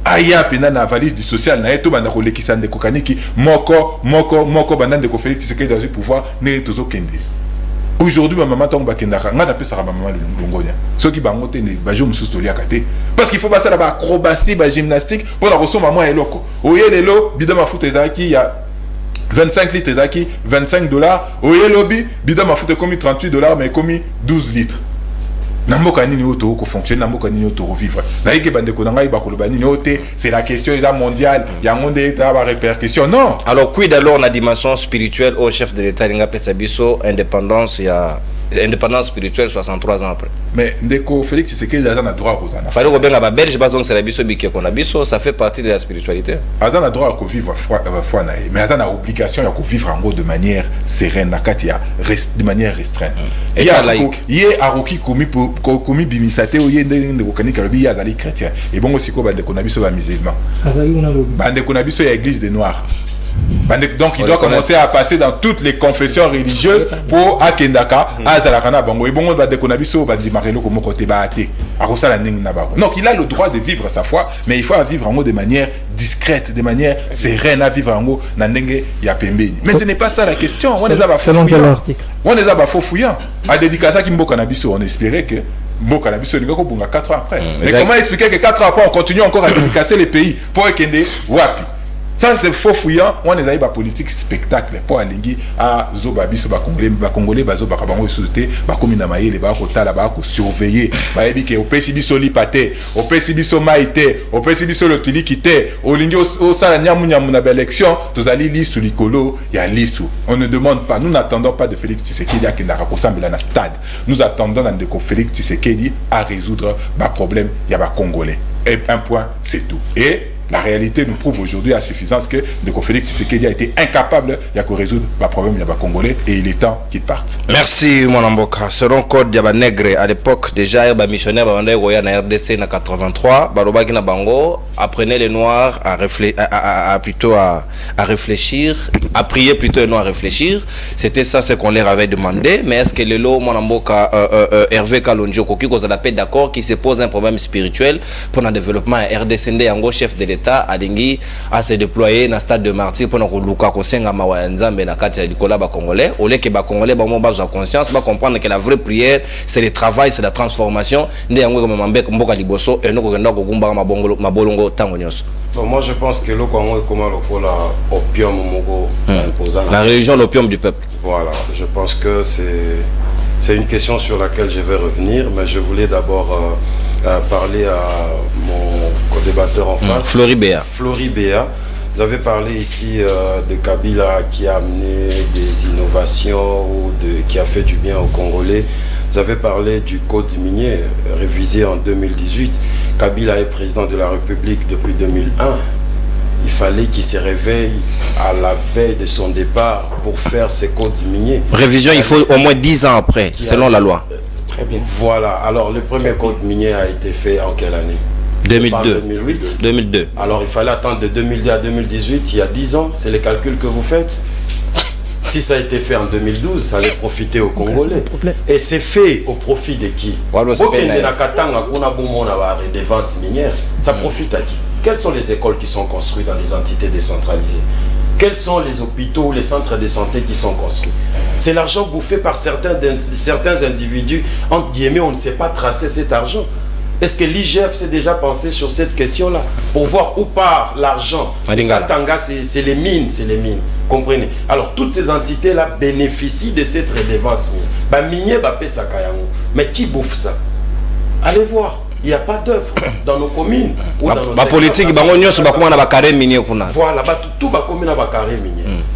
Aya pena na valise du social na eto banda ko lekisa ndeko kaniki moko banda ndeko Félix Tshisekedi dans le pouvoir ne tozo kende. Aujourd'hui ma maman tombe bakendaka ngana pesa ka maman longonya ceux qui bangote ne bajo mususu liakate parce qu'il faut passer la acrobatie ba gymnastique pour la ressource maman eloko oyelelo bidama foot ezaki ya 25 litres ezaki $25 oyelobi bidama foot comme $38 mais comme 12 litres. Namboka nini oto ko fonctionner namboka nini oto vivre na yeke bande ko ngai ba ko loba nini ote c'est la question mondiale ya monde état ba répercussion non. Alors quid alors la dimension spirituelle au chef de l'état Linga Pesabiso indépendance indépendance spirituelle 63 ans après. Mais ndeko Félix Tshisekedi a droit aux ana. Fallait rebenga ba belge parce donc c'est la biso biki qu'on a biso ça fait partie de la spiritualité. Azana droit à vivre foi na mais azana obligation ya ko vivre en gros de manière sereine na katia de manière restreinte. Et laïque. Yé aroki komi bimisate oye ndeko kanika lobi ya zali chrétien. Et bon aussi ko ba ndeko na biso ba musulman. Ba ndeko na biso ya église des noirs. Donc il doit commencer à passer dans toutes les confessions religieuses pour Akendaka, Azarakana Bango. Et bon, on va déconabiso, va dire Marelo comme côté Baate, Arosala Ning Nabago. Donc il a le droit de vivre sa foi, mais il faut vivre en mot de manière discrète, de manière sereine, à vivre en mot Nandenge Yapembeni. Mais ce n'est pas ça la question. On est à selon quel article? On est à fouillant. À dédicace Kimbo Kanabiso, on espérait que Mboka Nabiso Nigoko Bunga 4 ans après. Mais comment expliquer que 4 ans après on continue encore à dédicacer les pays pour Ekende Wapi? Ça c'est faux fouillant. On est à politique spectacle pour alingi à Zobabiso Congolais bazo bakabango société bakomina maïle bakotala bako surveiller baebi ke opesibiso lipate opesibiso maite opesibiso lotili kité olingi au sala nyamunya muna élection tozali lisu likolo ya lisu. On ne demande pas, nous n'attendons pas de Félix Tshisekedi qui n'a rassemblé dans le stade. Nous attendons de Félix Tshisekedi à résoudre ba problème ya ba Congolais. Et un point c'est tout. Et la réalité nous prouve aujourd'hui à suffisance que Ndeko Félix Tshisekedi a été incapable de résoudre le problème des Congolais et il est temps qu'il parte. Merci mon amboka. Selon code Diaba Nègre à l'époque déjà il y a missionnaire bandé goya na RDC na 83 baroba na bango apprenez les noirs à réfléchir, à prier plutôt et non à réfléchir. C'était ça ce qu'on leur avait demandé, mais est-ce que le lot mon amboka Hervé Kalonjo Koki qu'on a d'accord qui se pose un problème spirituel pour le développement RDC en chef de l'État alingi à se déployer dans le stade de martyr pour nous luka kosenga mawa nzambe na kati ya likola ba congolais au lieu que ba congolais ba momba za conscience ba comprendre que la vraie prière c'est le travail, c'est la transformation nde yango comme mambek mboka liboso et nous kokenda kokumba mabolongo tango nyonso. Bon, moi je pense que le Congo est comme l'opium imposant la religion, l'opium du peuple. Voilà, je pense que c'est une question sur laquelle je vais revenir, mais je voulais d'abord parler à mon co-débatteur en face. Flory Béa. Vous avez parlé ici de Kabila qui a amené des innovations ou qui a fait du bien aux Congolais. Vous avez parlé du code minier révisé en 2018. Kabila est président de la République depuis 2001. Il fallait qu'il se réveille à la veille de son départ pour faire ces codes miniers. Révision, il faut au moins 10 ans après, selon la loi. Très bien. Voilà. Alors, le premier code minier a été fait en quelle année? 2002. 2008. 2002. Alors, il fallait attendre de 2002 à 2018, il y a 10 ans. C'est les calculs que vous faites. Si ça a été fait en 2012, ça allait profiter aux Congolais. Et c'est fait au profit de qui? Ça profite à qui? Quelles sont les écoles qui sont construites dans les entités décentralisées? Quels sont les hôpitaux, les centres de santé qui sont construits? C'est l'argent bouffé par certains individus. Entre guillemets, on ne sait pas tracer cet argent. Est-ce que l'IGF s'est déjà pensé sur cette question-là pour voir où part l'argent? Katanga, c'est les mines, comprenez? Alors toutes ces entités-là bénéficient de cette redevance. Mais qui bouffe ça? Allez voir. Il n'y a pas d'œuvre dans nos communes ou dans nos politique, voilà, tout va commun à carré minier.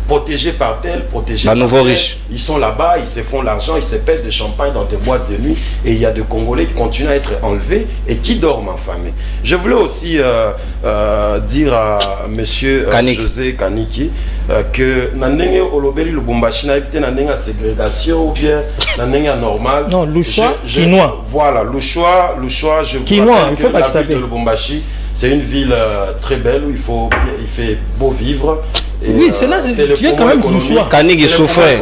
Protégés par tel, protégés par nouveau riche. Ils sont là-bas, ils se font l'argent, ils se pètent de champagne dans des boîtes de nuit et il y a des Congolais qui continuent à être enlevés et qui dorment affamés. Je voulais aussi dire à monsieur José Kaniki que Nandenge Olobeli Lubumbashi n'a été Nandenge ségrégation ou bien Nandenge normal. Non, le choix quinois. Voilà, le choix, je vous rappelle que la ville de Lubumbashi, c'est une ville très belle où il fait beau vivre. Et oui, c'est là, tu es quand même du choix. Kanig souffrait.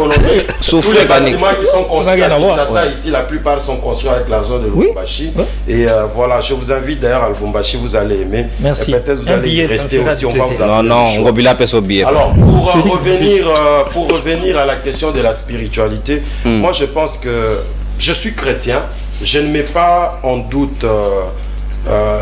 Tous les bâtiments qui sont construits à Kinshasa, ici, la plupart sont construits avec l'argent de Lubumbashi. Oui. Et voilà, je vous invite d'ailleurs à Lubumbashi, vous allez aimer. Merci. Et peut-être vous allez y rester aussi, on va vous appeler. Non, on va payer au billet. Alors, pour revenir à la question de la spiritualité, moi je pense que je suis chrétien, je ne mets pas en doute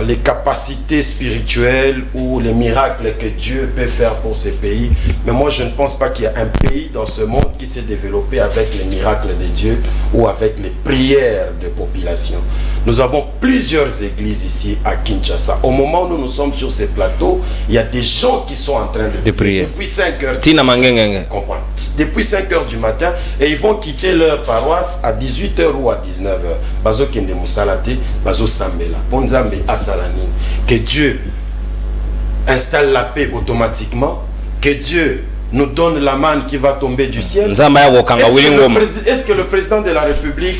les capacités spirituelles ou les miracles que Dieu peut faire pour ces pays. Mais moi, je ne pense pas qu'il y a un pays dans ce monde qui s'est développé avec les miracles de Dieu ou avec les prières de population. Nous avons plusieurs églises ici à Kinshasa. Au moment où nous sommes sur ces plateaux, il y a des gens qui sont en train de prier depuis 5 heures. Depuis 5 heures du matin et ils vont quitter leur paroisse à 18h ou à 19h. Bazo kende musalate, bazo sambela. Bonzambe asalanine. Que Dieu installe la paix automatiquement. Que Dieu nous donne la manne qui va tomber du ciel. Est-ce que le président de la République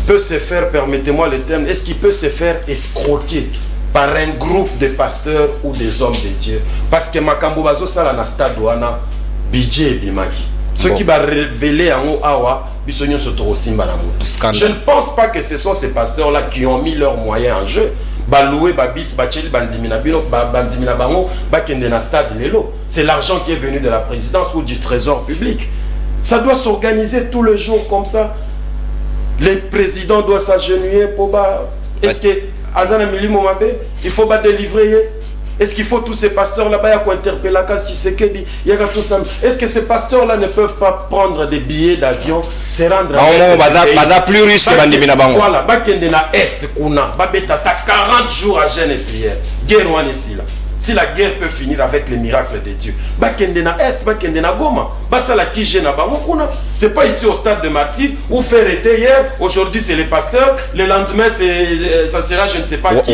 peut se faire, permettez-moi le terme, est-ce qu'il peut se faire escroquer par un groupe de pasteurs ou des hommes de Dieu. Parce que makambo bazo sala na stade wana budget bimaki. Ce qui va révéler en haut awa bisonyo sotoro simba na moto. Je ne pense pas que ce sont ces pasteurs là qui ont mis leurs moyens en jeu. Baloué babis bacheli bandimina bino bandimina bango bakende na stade lelo. C'est l'argent qui est venu de la présidence ou du trésor public. Ça doit s'organiser tous les jours comme ça. Les présidents doivent s'agenouiller pour bas. Est-ce que Azana Milimo Mabe, il faut pas délivrer? Est-ce qu'il faut tous ces pasteurs là-bas, il y a quoi interpeller si c'est que dit, il y a tout ça. Est-ce que ces pasteurs là ne peuvent pas prendre des billets d'avion, se rendre à plus riche que Bandimina Bango? Voilà, bakende na est kuna, babeta 40 jours à jeûne et prière. Guerre ou ici là. Si la guerre peut finir avec les miracles de Dieu, bakende na est, bakende na Goma, basala ki jeûne na bango kuna. C'est pas ici au stade de Martyr où faire été hier, aujourd'hui c'est les pasteurs, le lendemain ça sera je ne sais pas qui,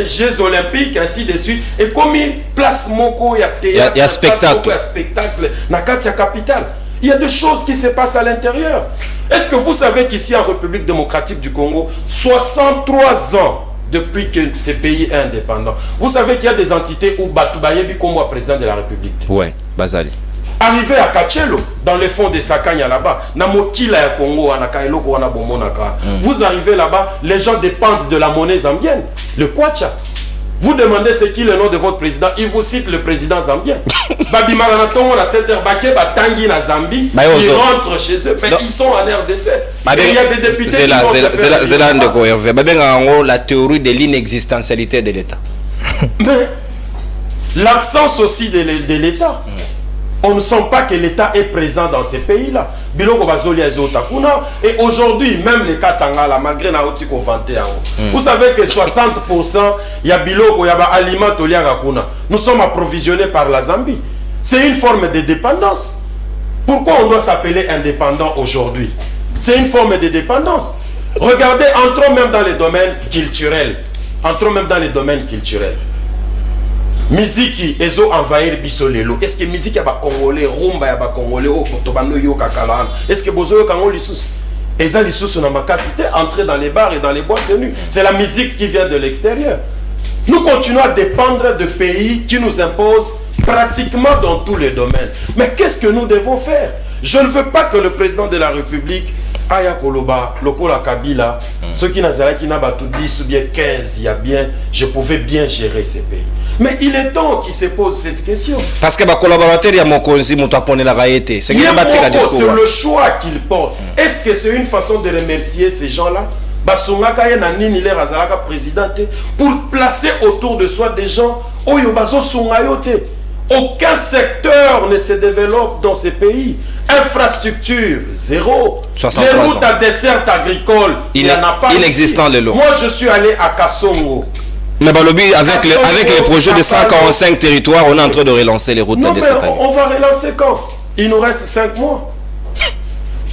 Jeux olympiques, ainsi de suite. Et comme une place moko, il y a théâtre, il y a spectacle, na Katia capitale. Il y a des choses qui se passent à l'intérieur. Est-ce que vous savez qu'ici en République démocratique du Congo, 63 ans depuis que ce pays est indépendant, vous savez qu'il y a des entités où Batoubayebi Kombo est président de la République. Ouais, Bazali. Arrivé à Kachelo, dans les fonds de Sakanya là-bas, Namokila ya Congo, Anakaeloko, Anabomonaka. Vous arrivez là-bas, les gens dépendent de la monnaie zambienne, le kwacha. Vous demandez c'est qui le nom de votre président, il vous cite le président zambien. Babi Maranatongo, la 7h Baké, Batangi, la Zambie, ils rentrent chez eux, mais ils sont en RDC. Et il y a des députés qui vont se faire... la théorie de l'inexistentialité de l'État. Mais l'absence aussi de l'État. On ne sent pas que l'État est présent dans ces pays-là. Et aujourd'hui, même les Katanga, malgré Naotiko 21, vous savez que 60% il y a Biloko, il y a aliments Toliagakuna. Nous sommes approvisionnés par la Zambie. C'est une forme de dépendance. Pourquoi on doit s'appeler indépendant aujourd'hui? C'est une forme de dépendance. Regardez, entrons même dans les domaines culturels. Entrons même dans les domaines culturels. Musique ezo envahir bisolelo. Est-ce que musique ya ba congolais rumba ya ba congolais o tobando yo kakalana? Est-ce que bozo yo kango lisusu? Eza lisusu na makasité entrer dans les bars et dans les boîtes de nuit. C'est la musique qui vient de l'extérieur. Nous continuons à dépendre de pays qui nous imposent pratiquement dans tous les domaines. Mais qu'est-ce que nous devons faire? Je ne veux pas que le président de la République Aya Koloba, Lokola Kabila, ceux qui n'a pas tout 10 ou bien 15, il y a bien, je pouvais bien gérer ces pays. Mais il est temps qu'il se pose cette question. Parce que ma collaborateur, il y a mon consi, mon tapone la raïté. C'est sur le choix qu'il porte. Est-ce que c'est une façon de remercier ces gens-là? Basungaka ya nini le razalaka présidente pour placer autour de soi des gens oyo bazo sungayote. Aucun secteur ne se développe dans ces pays. Infrastructure, zéro. Les routes à dessert agricole, il n'y en a pas. Inexistant les lots. Moi, je suis allé à Kassongo. Mais Balobi, avec les projets de 145 territoires, on est en train de relancer les routes à dessert agricole. On va relancer quand? Il nous reste 5 mois.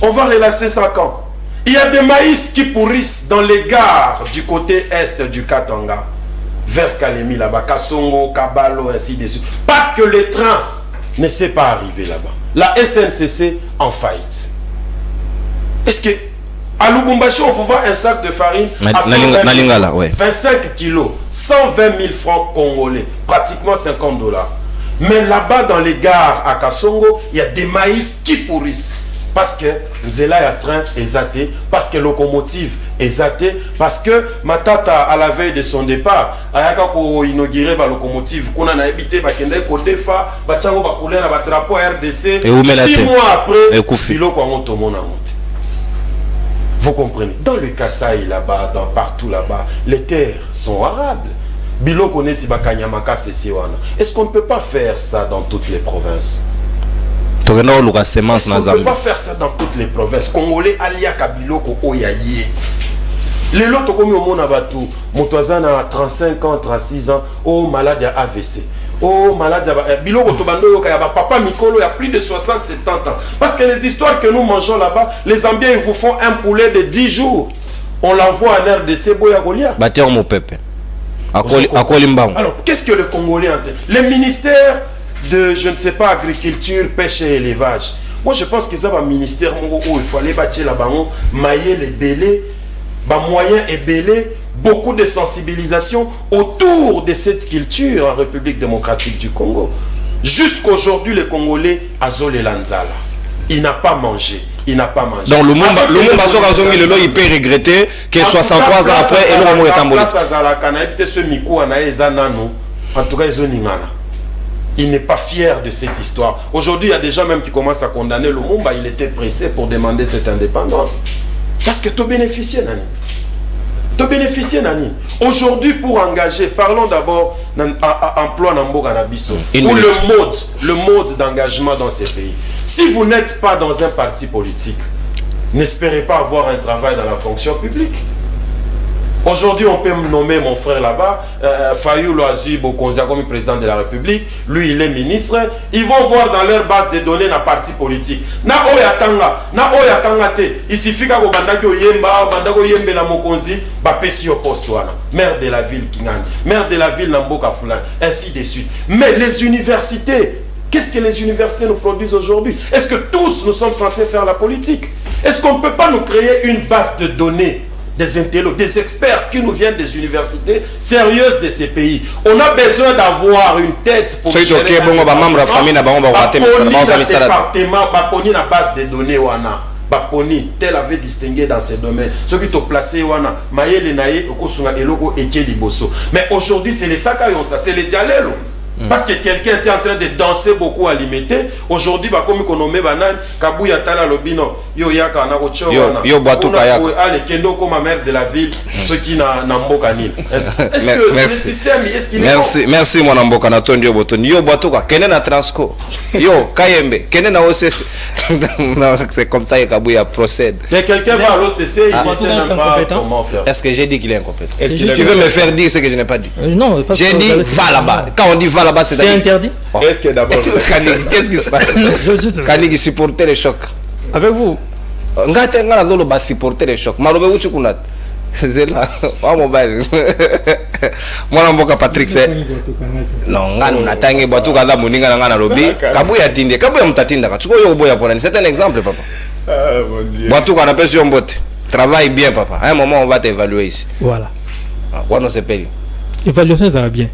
On va relancer 5 ans. Il y a des maïs qui pourrissent dans les gares du côté est du Katanga. Vers Kalemi là-bas, Kassongo, Kabalo, ainsi de suite. Parce que le train ne s'est pas arrivé là-bas. La SNCC en faillite. Est-ce que à Lubumbashi, on vous vend un sac de farine à 25 kilos, 120 000 francs congolais, pratiquement $50. Mais là-bas, dans les gares à Kassongo, il y a des maïs qui pourrissent. Parce que Zela y a train est athée, parce que locomotive est athée, parce que Matata, à la veille de son départ, a inauguré la locomotive, qu'on a habité, Bakende Kodefa, Bachango Bakoulé, la drapeau RDC, 6 mois après, vous comprenez? Dans le Kasaï là-bas, partout là-bas, les terres sont arables. Est-ce qu'on ne peut pas faire ça dans toutes les provinces? On ne peut pas faire ça dans toutes les provinces. Congolais alia kabiloko oyaye. Les lots comme au Monabatu, Motoazana 35 ans, 36 ans, oh malade à AVC. Oh malade à biloko tobando yoka papa Mikolo il y a plus de 60 70 ans. Parce que les histoires que nous mangeons là-bas, les Zambiens ils vous font un poulet de 10 jours. On l'envoie en RDC Boya Golia. Bâtir mon peuple. Alors, qu'est-ce que le Congolais entend? Les ministères de, je ne sais pas, agriculture, pêche et élevage. Moi, je pense que ça va un ministère où il faut aller bâtir là-bas, mailler les bélés, moyens et bélés beaucoup de sensibilisation autour de cette culture en République démocratique du Congo. Jusqu'aujourd'hui, le Congolais a Zolé Lanzala. Il n'a pas mangé. Il n'a pas mangé. Donc le monde il peut regretter que 63 ans après, et nous est en tout cas, il n'est pas fier de cette histoire. Aujourd'hui, il y a des gens même qui commencent à condamner Lumumba. Il était pressé pour demander cette indépendance. Parce que tu bénéficies, Nani. Tu bénéficies, Nani. Aujourd'hui, pour engager, parlons d'abord d'emploi Namboga Nabiso. Ou le mode d'engagement dans ces pays. Si vous n'êtes pas dans un parti politique, n'espérez pas avoir un travail dans la fonction publique. Aujourd'hui, on peut me nommer mon frère là-bas, Fayou Loazi Bokonzia comme président de la République. Lui, il est ministre. Ils vont voir dans leur base de données dans parti politique. Na oyatanga te. Il suffit que bandaki oyemba, bandako yembe la Mokonzi, ba pesi au poste wana. Maire de la ville Kingani, maire de la ville Namboka Fulan, ainsi de suite. Mais les universités, qu'est-ce que les universités nous produisent aujourd'hui? Est-ce que tous nous sommes censés faire la politique? Est-ce qu'on ne peut pas nous créer une base de données des intellectuels, des experts qui nous viennent des universités sérieuses de ces pays? On a besoin d'avoir une tête pour gérer la base de données wana. Baponi, tel avait distingué dans ces domaines. Ceux qui t'ont placé wana, maïe naïe, okosunga eloko eke liboso. Mais aujourd'hui, c'est les sakayon, ça, c'est les dialèlos. Parce que quelqu'un était en train de danser beaucoup à l'imiter. Aujourd'hui, comme on nomme Banan, Kabouya Tala Lobino, Yo Yaka, Narocho, Yo Batu Kayaka, Ale Kendo comme mère de la ville, ceux qui n'ont pas Est-ce que le système, est-ce qu'il est bon? Merci, mon Amboka Naton, Yo Boton, Yo Batuka, Kenen na Transco, Yo Kayembe, Kenen na OCC. C'est comme ça que Kabouya procède. Quelqu'un va à l'OCC, il ne sait même pas comment faire. Est-ce que j'ai dit qu'il est incompétent? Tu veux me faire dire ce que je n'ai pas dit? Non, j'ai dit va là-bas. Quand on dit va là-bas, c'est interdit. Est-ce que d'abord qu'est-ce qui se passe? Kanigi supporter les chocs. Avec vous. Ngate ngana zolo ba supporter les chocs. Malobe uchi kunat. C'est là. Wa mobile. Mwana mboka Patrick c'est. Non, ngana natangi batu kala muninga ngana lobi. Kabuya tinde, kabuya mtatinda ka. Chiko yo boya pona. C'est un exemple papa. Ah mon Dieu. Batu kana pesi yo mbote. Travaille bien papa. À un moment on va t'évaluer ici. Voilà. Quoi non c'est payé. Évaluation ça va bien.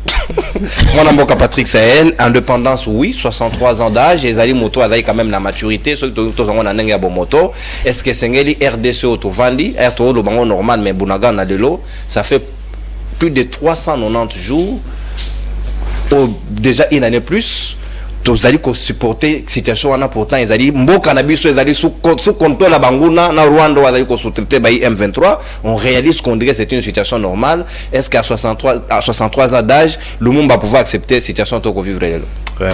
Mon amboka Patrick Sahel, indépendance oui, 63 ans d'âge, les ali moto avaient quand même la maturité, ceux qui ont un nenga bon moto. Est-ce que Sengeli RDC auto vandi, RTO le bango normal mais Bunaga na de l'eau, ça fait plus de 390 jours déjà une année plus. Tous allez supporter situation on a pourtant ils allaient mboka na biso ils allaient sous contrôle la banguna na Rwanda ils allaient sous-traiter by M23. On réalise qu'on dirait que c'est une situation normale. Est-ce qu'à 63 ans d'âge le monde va pouvoir accepter cette situation qu'on vivre là?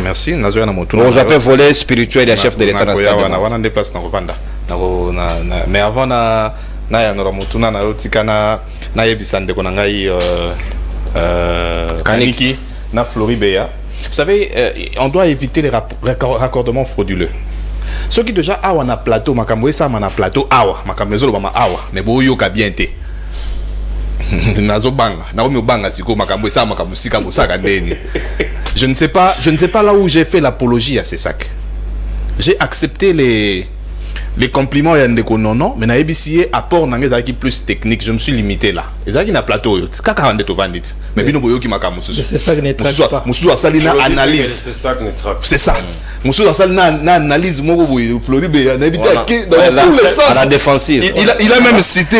Merci. Bon, j'appelle volet spirituel et chef de l'État national. On déplace dans Rwanda. Mais avant na ya noramutuna na rotikana na yebisande konangai Kaniki na Floribéa. Vous savez, on doit éviter les raccordements frauduleux. Ceux qui déjà awa na plateau, makamwe ça na plateau awa, makamwe zolo bama awa, mais boyo ka bien té. Nazo banga, na omi banga siko makamwe ça makamusika musaka ndeni. Je ne sais pas là où j'ai fait l'apologie à ces sacs. J'ai accepté les compliments et ndeko non, mais na ebisié apport na ngeza qui plus technique, je me suis limité là. Ezaki na plateau yo, kaka ande to vandit. Mais bino boyo ki makamusu. C'est ça que ne traque pas. Musu asali na analyse. C'est ça que ne traque. C'est ça. Musu asali na analyse moko boyo Floribé na ebita ki dans tous les sens. À la défensive. Il a même cité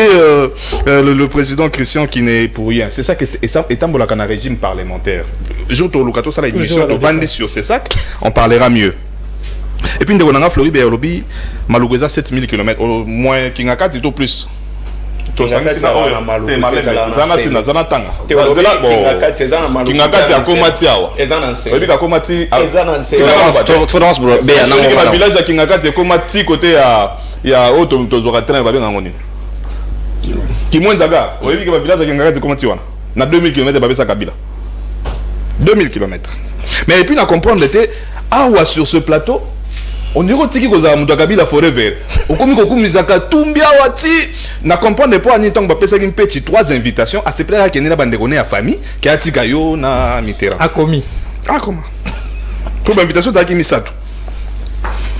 le président Christian qui n'est pour rien. C'est ça que étambola kana régime parlementaire. Jour to lokato sala émission de vendre sur ces sacs, on parlera mieux. Et puis, on a Floribé et Lobby, Malougoza 7000 km, au moins, qui n'a qu'à dire plus. Tout ça, c'est ça. Mais puis, on a compris, sur ce plateau, on dirait que vous avez un forever. Au commis Misaka, Tumbia Wati, n'a comprendre pas ni tant que vous avez petit 3 invitations à se plaire à Kenina Bandegone à famille, qui a Tikayo na Mitera. A commis. Ah, comment? Comme invitation, tu as mis ça.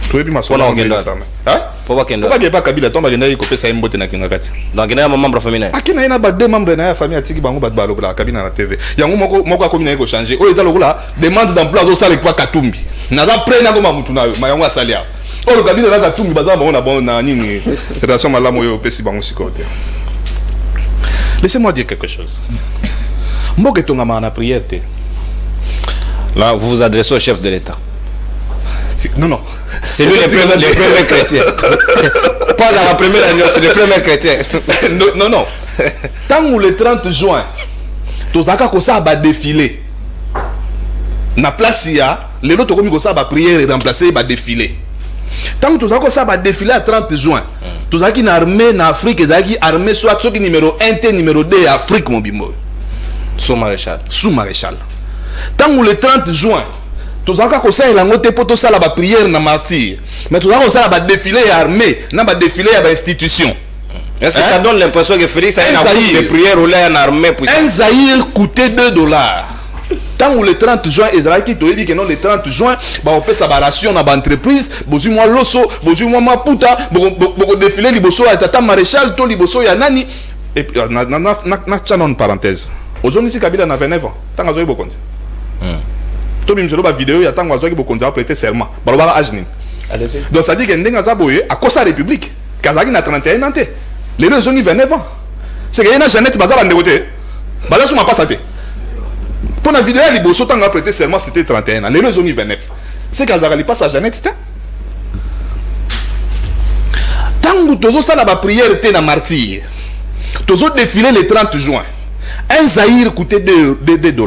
Tu es bien ma soeur. Hein? Pourquoi Kendo? Pourquoi pas Kabila tombe à l'époque ça imbote na Kingakati? Donc il y a un membre féminin. Akina ina ba deux membres de la famille atiki bango ba balo bla Kabila na TV. Yango moko komina ko changer. O ezalo la demande d'emploi zo sala kwa Katumbi. Na za prena ko mamutu na ma yango asalia. O le Kabila na Katumbi baza ba bon na nini relation malamu yo pesi bango sikote. Laissez-moi dire quelque chose. Mboke tonga na prière te. Là, vous vous adressez au chef de l'État. Non. C'est lui le premier chrétien. Pas dans la première année, c'est le premier chrétien. Non. Tant que le 30 juin, tozaka ko ça va défiler. Na place ya, les autres comme ko ça va prière et remplacer va défiler. Tant que tozaka ko ça va défiler à 30 juin. Tozaki na armée na Afrique, ezaki armée soit ceux qui numéro 1 et numéro 2 Afrique mon bimbo. Sous maréchal. Tant que le 30 juin, tous encore comme ça il a noté pour tout ça la prière na martyr, mais tous encore ça la défilé armée, na ba défilé à institution. Est-ce que ça donne l'impression que Félix a une armée de prière ou là une armée pour un Zaïre coûtait $2. Tant que le 30 juin, Israël qui te dit que non le 30 juin, bah on fait sa ration dans l'entreprise, bozu moi loso, bozu moi maputa, beaucoup défilé liboso à tata maréchal, to liboso ya nani et puis na chanon parenthèse. Aujourd'hui si Kabila na 29 ans, tant que beaucoup comme ça. Tout le monde a vidéo, il y a tant que beaucoup de prêter serment. Balobara Ajnin. Donc ça dit que Ndenga Zaboye à cause de la République, Kazaki n'a 31 ans. Les deux ont 29 ans. C'est que y a Jeannette Bazar en négocié. Bazar sur ma passe à te. Pour la vidéo, les bossos tant prêter serment c'était 31 ans. Les deux ont 29. C'est Kazaki passe à Jeannette. Tant que tous ça la prière était dans martyr. Tous autres défilé le 30 juin. Un Zaïre coûtait $2.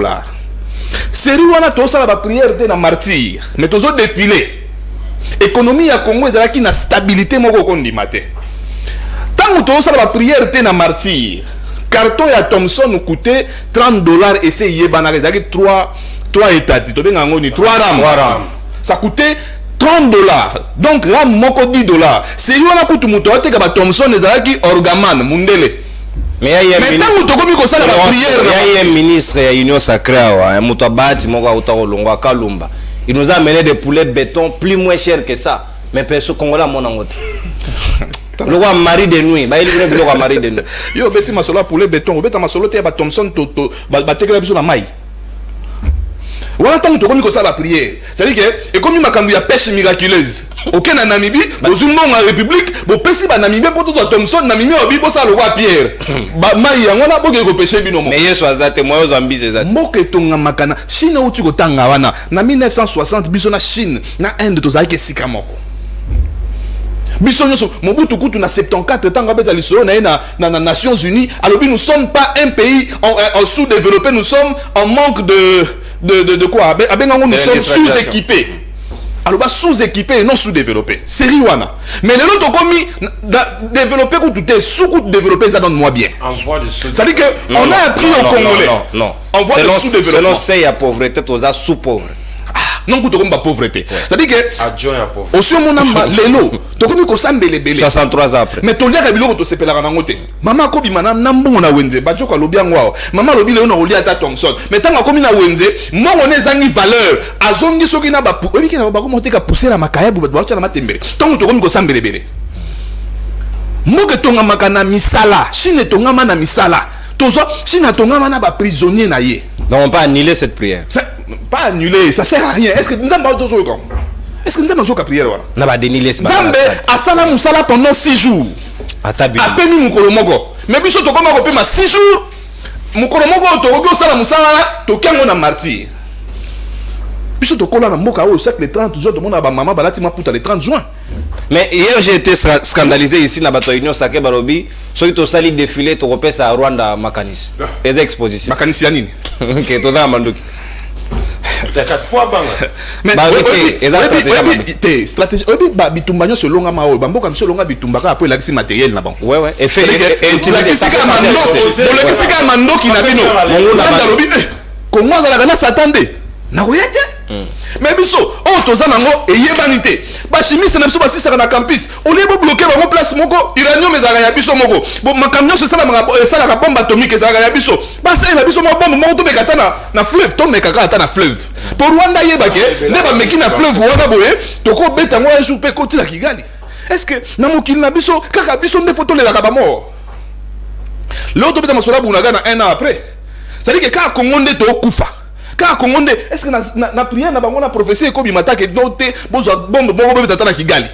Série wana to sala ba prière te na martyr mais tozo défilé économie ya Congo ezala ki na stabilité moko kondima te tango to sala ba prière te na martyr carton ya Thomson coûtait $30 et c'est yebana ezaki 3 états to benga ngoni 3 ram ça coûtait $30 donc ram moko $10 série wana kutu muto ateka ba Thomson ezalaki orgaman mundele. Mais il y a un ministre de l'Union sacrée, un moutouabati, Kalumba. Il nous a amené des poulets de béton plus moins cher que ça. Mais personne Congolais mon angote. Le roi mari de nuit, il est le roi mari de nuit. Yo beti masolo poulet béton, beti masolo te ba Thomson to ba tekela biso na mai. Voilà tant que comme ça la prière. C'est-à-dire que et comme il m'a cambié à pêche miraculeuse. Aucun en Namibie, dans une longue république, bon pesi ba Namibie pour tout Thomson, Namibie obi pour ça le roi Pierre. Ba mai yango na boke ko pêcher bino mo. Mais yeso azate moyo zambi zezate. Moke tonga makana. Chine uti ko tanga wana. Na 1960 biso na Chine, na Inde tozaki sika moko. Biso nyoso Mobutu kutu na 74 tanga beta lisolo na Nations Unies. Alors nous sommes pas un pays en sous-développé, nous sommes en manque de quoi? Nous sommes sous-équipés. Alors sous-équipés et non sous-développés. C'est Riwana. Mais les autres commis développés ou tout est sous-développé, ça donne moi bien. Ça dit que on a appris au Congolais. Non. On voit le sous-développement. Selon c'est la pauvreté, tu as sous-pauvre. Non, tu as pauvreté. C'est-à-dire que au sur mon âme, l'élo, tu as commis comme ça, 63 ans après. Mais tu as dit que tu sais pas la rangote. Maman a commis manam nambo na wenze, badjo ka lobi angwa. Maman lobi le on à ta Thomson. Mais tant que commis na wenze, moi on est zangi valeur. Azongi soki na ba pou. Obi ki na ba remonter ka pousser la makaya bu ba na matembele. Tant que tu commis comme ça mbelebele. Moke tonga makana misala, Chine tonga mana misala. Tozo Chine tonga mana ba prisonnier na ye. Donc on peut annuler cette prière. Pas annuler, ça sert à rien. Est-ce que nous avons besoin de est-ce que nous avons besoin de prière? On va déniler ce Zambe asala musala pendant 6 jours. Apeni mukolomogo. Mais biso to koma kopema 6 jours. Mukolomogo to rogo sala musala to kengo na martyr. Biso to kola na mboka o chaque le 30 jours de mon aba maman balati maputa le 30 juin. Mais hier j'ai été scandalisé ici dans la Union Sacrée Barobi. Ceux qui ont sali défilé to repès à Rwanda Makanis. Les expositions. Makanis yanini. OK, to da manduki. Mais stratégie bitumba nyo selonga ma bamboka mso longa bitumba ka après l'accès matériel na bon ouais et fait tu la kisika mandoki na bino na lobi ko moi la na s'attendait na koyete mais biso on toza nango eyebanité ba chimiste na biso ba sisa na campus on les bloquer ba place moko uranium ezaka ya biso moko bon makamyo se sala la bombe atomique ezaka ya biso ba sa na biso mo bombe moko to bekata na fleuve to mekaka ata na fleuve pour Rwanda yebake ne ba meki na fleuve wana boye to ko beta ngo un jour pe koti la Kigali est-ce que na mokili na biso kaka biso nde photo le la mort l'autre beta masola bunaga na 1 an après ça dit que kaka Congo nde to kufa kaka Congo nde est-ce que na prière na bango na prophétie ko bimata que doté bozo bombe bongo beta na Kigali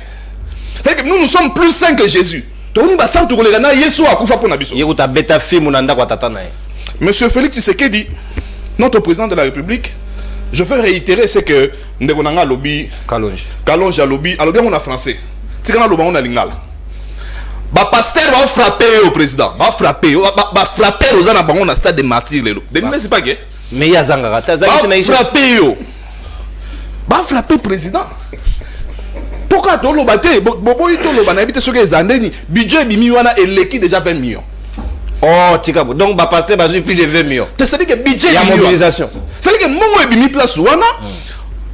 c'est que nous sommes plus saints que Jésus to ba santo ko le na Yesu akufa pona biso yekuta beta film na ndako tata na. Monsieur Félix Tshisekedi, notre président de la République, je veux réitérer ce que Ndegonanga lobby Kalonge lobby on a français. C'est quand on a lingala. Ba pasteur va frapper au président, va frapper aux ana bango na stade de martyrs lelo. Denise c'est pas que mais ya zanga ta va frapper le président. Pourquoi to lo baté bobo ito lo bana habite soke zandeni budget bimi wana eleki déjà 20 millions. Oh, Tikabo. Donc, bah, pasteur, bah, plus de 20 millions. C'est-à-dire que budget. Il y a mobilisation. C'est-à-dire que mon est mis place ouana.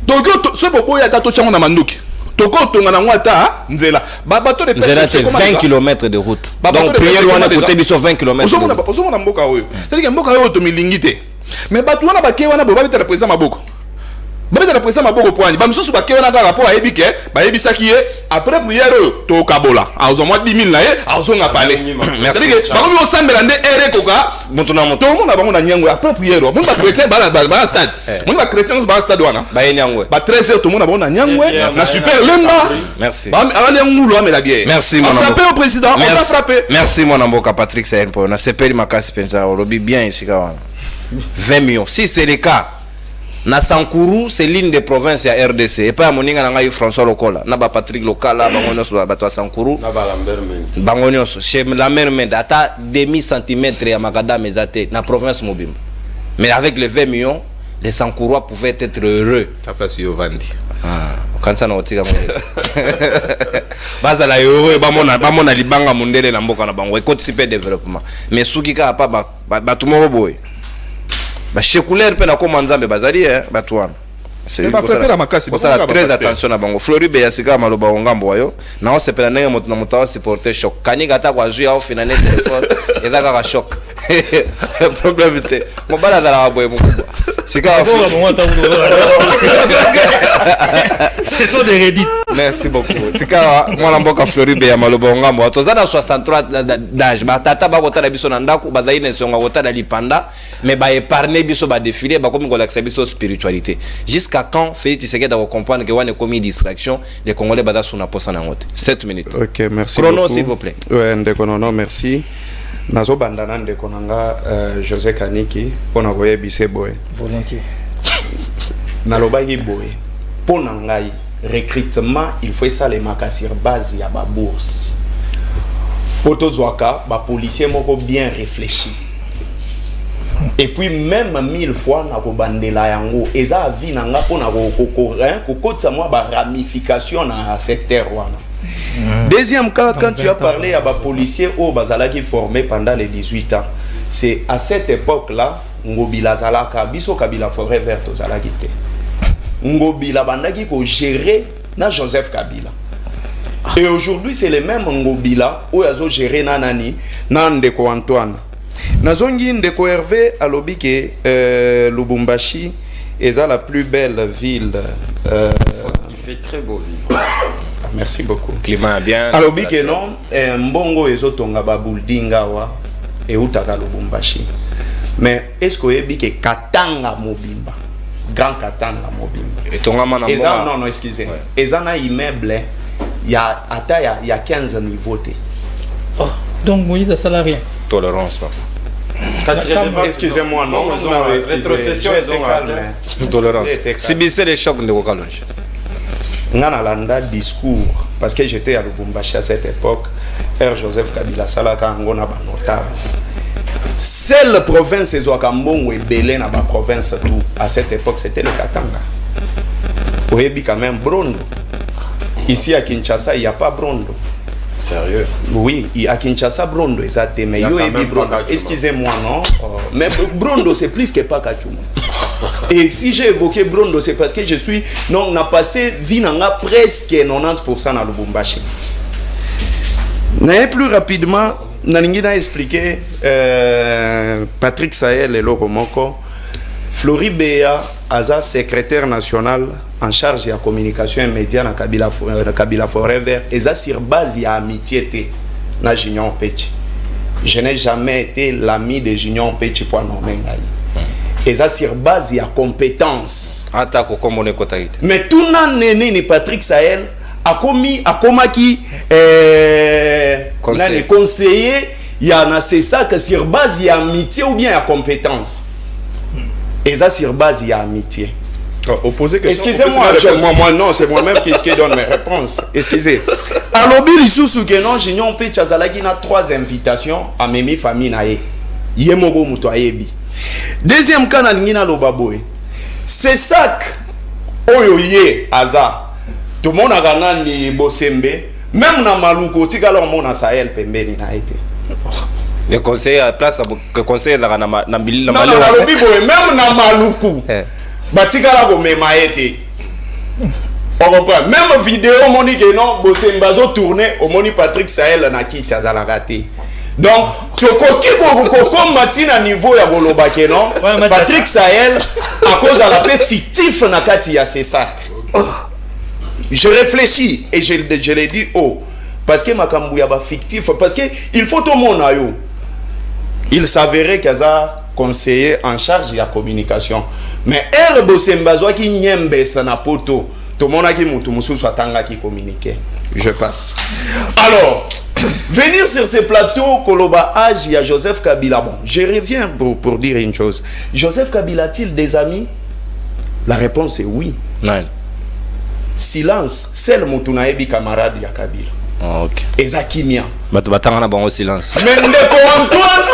Donc, ce bobo y a tato chamo na manduki. Toko tonga na ngwata nzela. Ba bato de pêche. C'est 20 km de route. Donc, prière ouana côté biso 20 km. Ozo mona mboka oyo. C'est-à-dire que mboka oyo to milingite. Mais bato wana ba ke wana bo ba beta président maboko. Babeta président maboko poani. Ba msusu ba ke wana ka rapport a ebike, ba ebisaki ye après prière to kabola. Azo mo 10 000 na ye, azo nga parler. Merci. Ba ko sambela nde ere koka. Moto na moto. To mo na bango na nyango après prière. Mo ba chrétien ba stade. Mo ba chrétien ba stade wana. Ba nyango. Ba 13h to mo na bango na nyango na super lemba. Merci. Ba ali ngulo amela bière. Merci mon ambo. Frapper au président, on va frapper. Merci mon amboka Patrick Sayen pour na sepeli makasi penza olobi bien ici ka 20 millions. Si c'est le cas na Sankuru c'est l'une des provinces à RDC et pas moninga na ngai François Lokola na ba Patrick Lokala bangono so ba to Sankuru na ba Lambert Mende bangono so chez Lambert Mende ata demi centimètre ya makada mezate na province Mobimba mais avec les 20 millions les Sankurois pouvaient être heureux ta place Yovandi quand ça na otika mo baza la heureux ba mona libanga mundele na mboka na bango et participer développement mais sukika pa ba tumo boy ba chekulaire pe na koma nzambe bazali batu wana c'est ba frapper la makasi pour ça très attention na bango Floribe ya sika maloba ngambo wayo na on sepela nenge moto na moto supporter choc kanika ta kwa jeu au finale téléphone et là ka choc problème te mo bala dala boy mukubwa sika c'est trop de Reddit. Merci beaucoup sika mwana mboka Floribe ya maloba ngambo tozana 63 d'âge ba tata ba kota na biso na ndako bazaine songa kota na lipanda mais ba épargner biso ba défiler ba comme ngolakisa biso spiritualité jusqu'à quand Félix Tshisekedi doit comprendre que wane commis distraction les Congolais bada suna posa na ngote 7 minutes. OK, merci chrono beaucoup. S'il vous plaît. Ouais, ndeko nono merci. Nazo bandana ndeko nanga José Kaniki pona koyebise boye. Volontiers. Nalobaki boye. Pona ngai recrutement il faut ça les makasir base ya ba bourse. Poto zwaka ba policier moko bien réfléchi. Et puis même 1000 fois na ko bandela yango eza vie na nga pona ko kotsa moi ba ramification na secteur wana. Deuxième cas, quand tu as parlé à des policiers au Bazalaki formés pendant les 18 ans, c'est à cette époque-là, Ngobila Zalaka, Biso Kabila Forêt Verte aux Zalagité. Ngobila Bandaki ko géré na Joseph Kabila. Et aujourd'hui, c'est les mêmes Ngobila où ils ont géré Nanani, Nandeko Antoine. Nazongi Ndeko Hervé à l'obike Lubumbashi est la plus belle ville. Il fait très beau vivre. Merci beaucoup. Climat bien. Alors que non, mbongo ezotonga ba buildinga wa e utaka Lubumbashi. Mais est-ce que ebi ke Katanga Mobimba, Grand Katanga Mobimba. Et tonga mana mbongo. Non, excusez. Ezana immeuble il y a 15 niveaux. Oh, donc Moïse ça n'a rien. Tolérance papa. Excusez-moi, non, rétrocession ils ont tolérance. Si c'est les chocs de Kalonge. Ngana landa discours parce que j'étais à Lubumbashi à cette époque. Père Joseph Kabila Salaka ngona ba notable. Seule province ezwakambongo ebele na ba province tout à cette époque c'était le Katanga. Oyebi quand même Brondo. Ici à Kinshasa, il n'y a pas Brondo. Sérieux? Oui, à Kinshasa, Brondo, exactement. Mais yo ebi Brondo. Excusez-moi, non? Mais Brondo, c'est plus que pas Kachuma. Et si j'ai évoqué Brondo, c'est parce que je suis... Non, on a passé Vinanga presque 90% à Lubumbashi. Mais plus rapidement, Naningi a expliqué Patrick Sahel et Loko Moko. Floribéa aza secrétaire national en charge de la communication et médias dans Kabila Forever, et ça sur base de amitié na Junior Pechi. Je n'ai jamais été l'ami de Junior Pechi pour nommer ngai. Et ça sur base de compétence. Mais tout nan nene ni Patrick Sahel a commis conseiller, il y en a c'est ça que sur base de amitié ou bien à compétence. Et ça sur base de amitié. Excusez-moi, moi non, c'est moi-même qui donne mes réponses. Excusez. Alors, Bilisou que non, Junior Pechi azalaki na 3 invitations à Memi famille nae. Yemogo muto ayebi. Deuxième cas na ngina lobaboy. C'est ça oyo ye aza. Tout le monde a gagné ni Bosembe, même na Maluko, tika lo mona Sahel pembeni na été. Le conseil à place le conseil la na Mali la Mali. Même na Maluku. Batika la go mema été. On comprend. Même vidéo moni que non Bosembe zo tourner au moni Patrick Sahel na Kitcha za la raté. Donc tokoki ko matina niveau ya goloba ke non Patrick Sahel à cause de la paix fictif na kati ya c'est ça. Je réfléchis et je l'ai dit parce que makambu ya ba fictif parce que il faut tout le monde ayo. Il s'avérait qu'il y a conseiller en charge de la communication. Mais elle Bosemba zo ki nyembe sana poto tout le monde a qui mutu musu swatanga qui communiquer. Je passe. Alors, venir sur ces plateaux Koloba Age, il y a Joseph Kabila. Bon, je reviens pour dire une chose. Joseph Kabila a-t-il des amis? La réponse est oui. Non. Silence, c'est le Moutunaebi camarade ya Kabila. Oh, ok. Ezakimia. Batanga bon silence. Mais Ndeko Antoine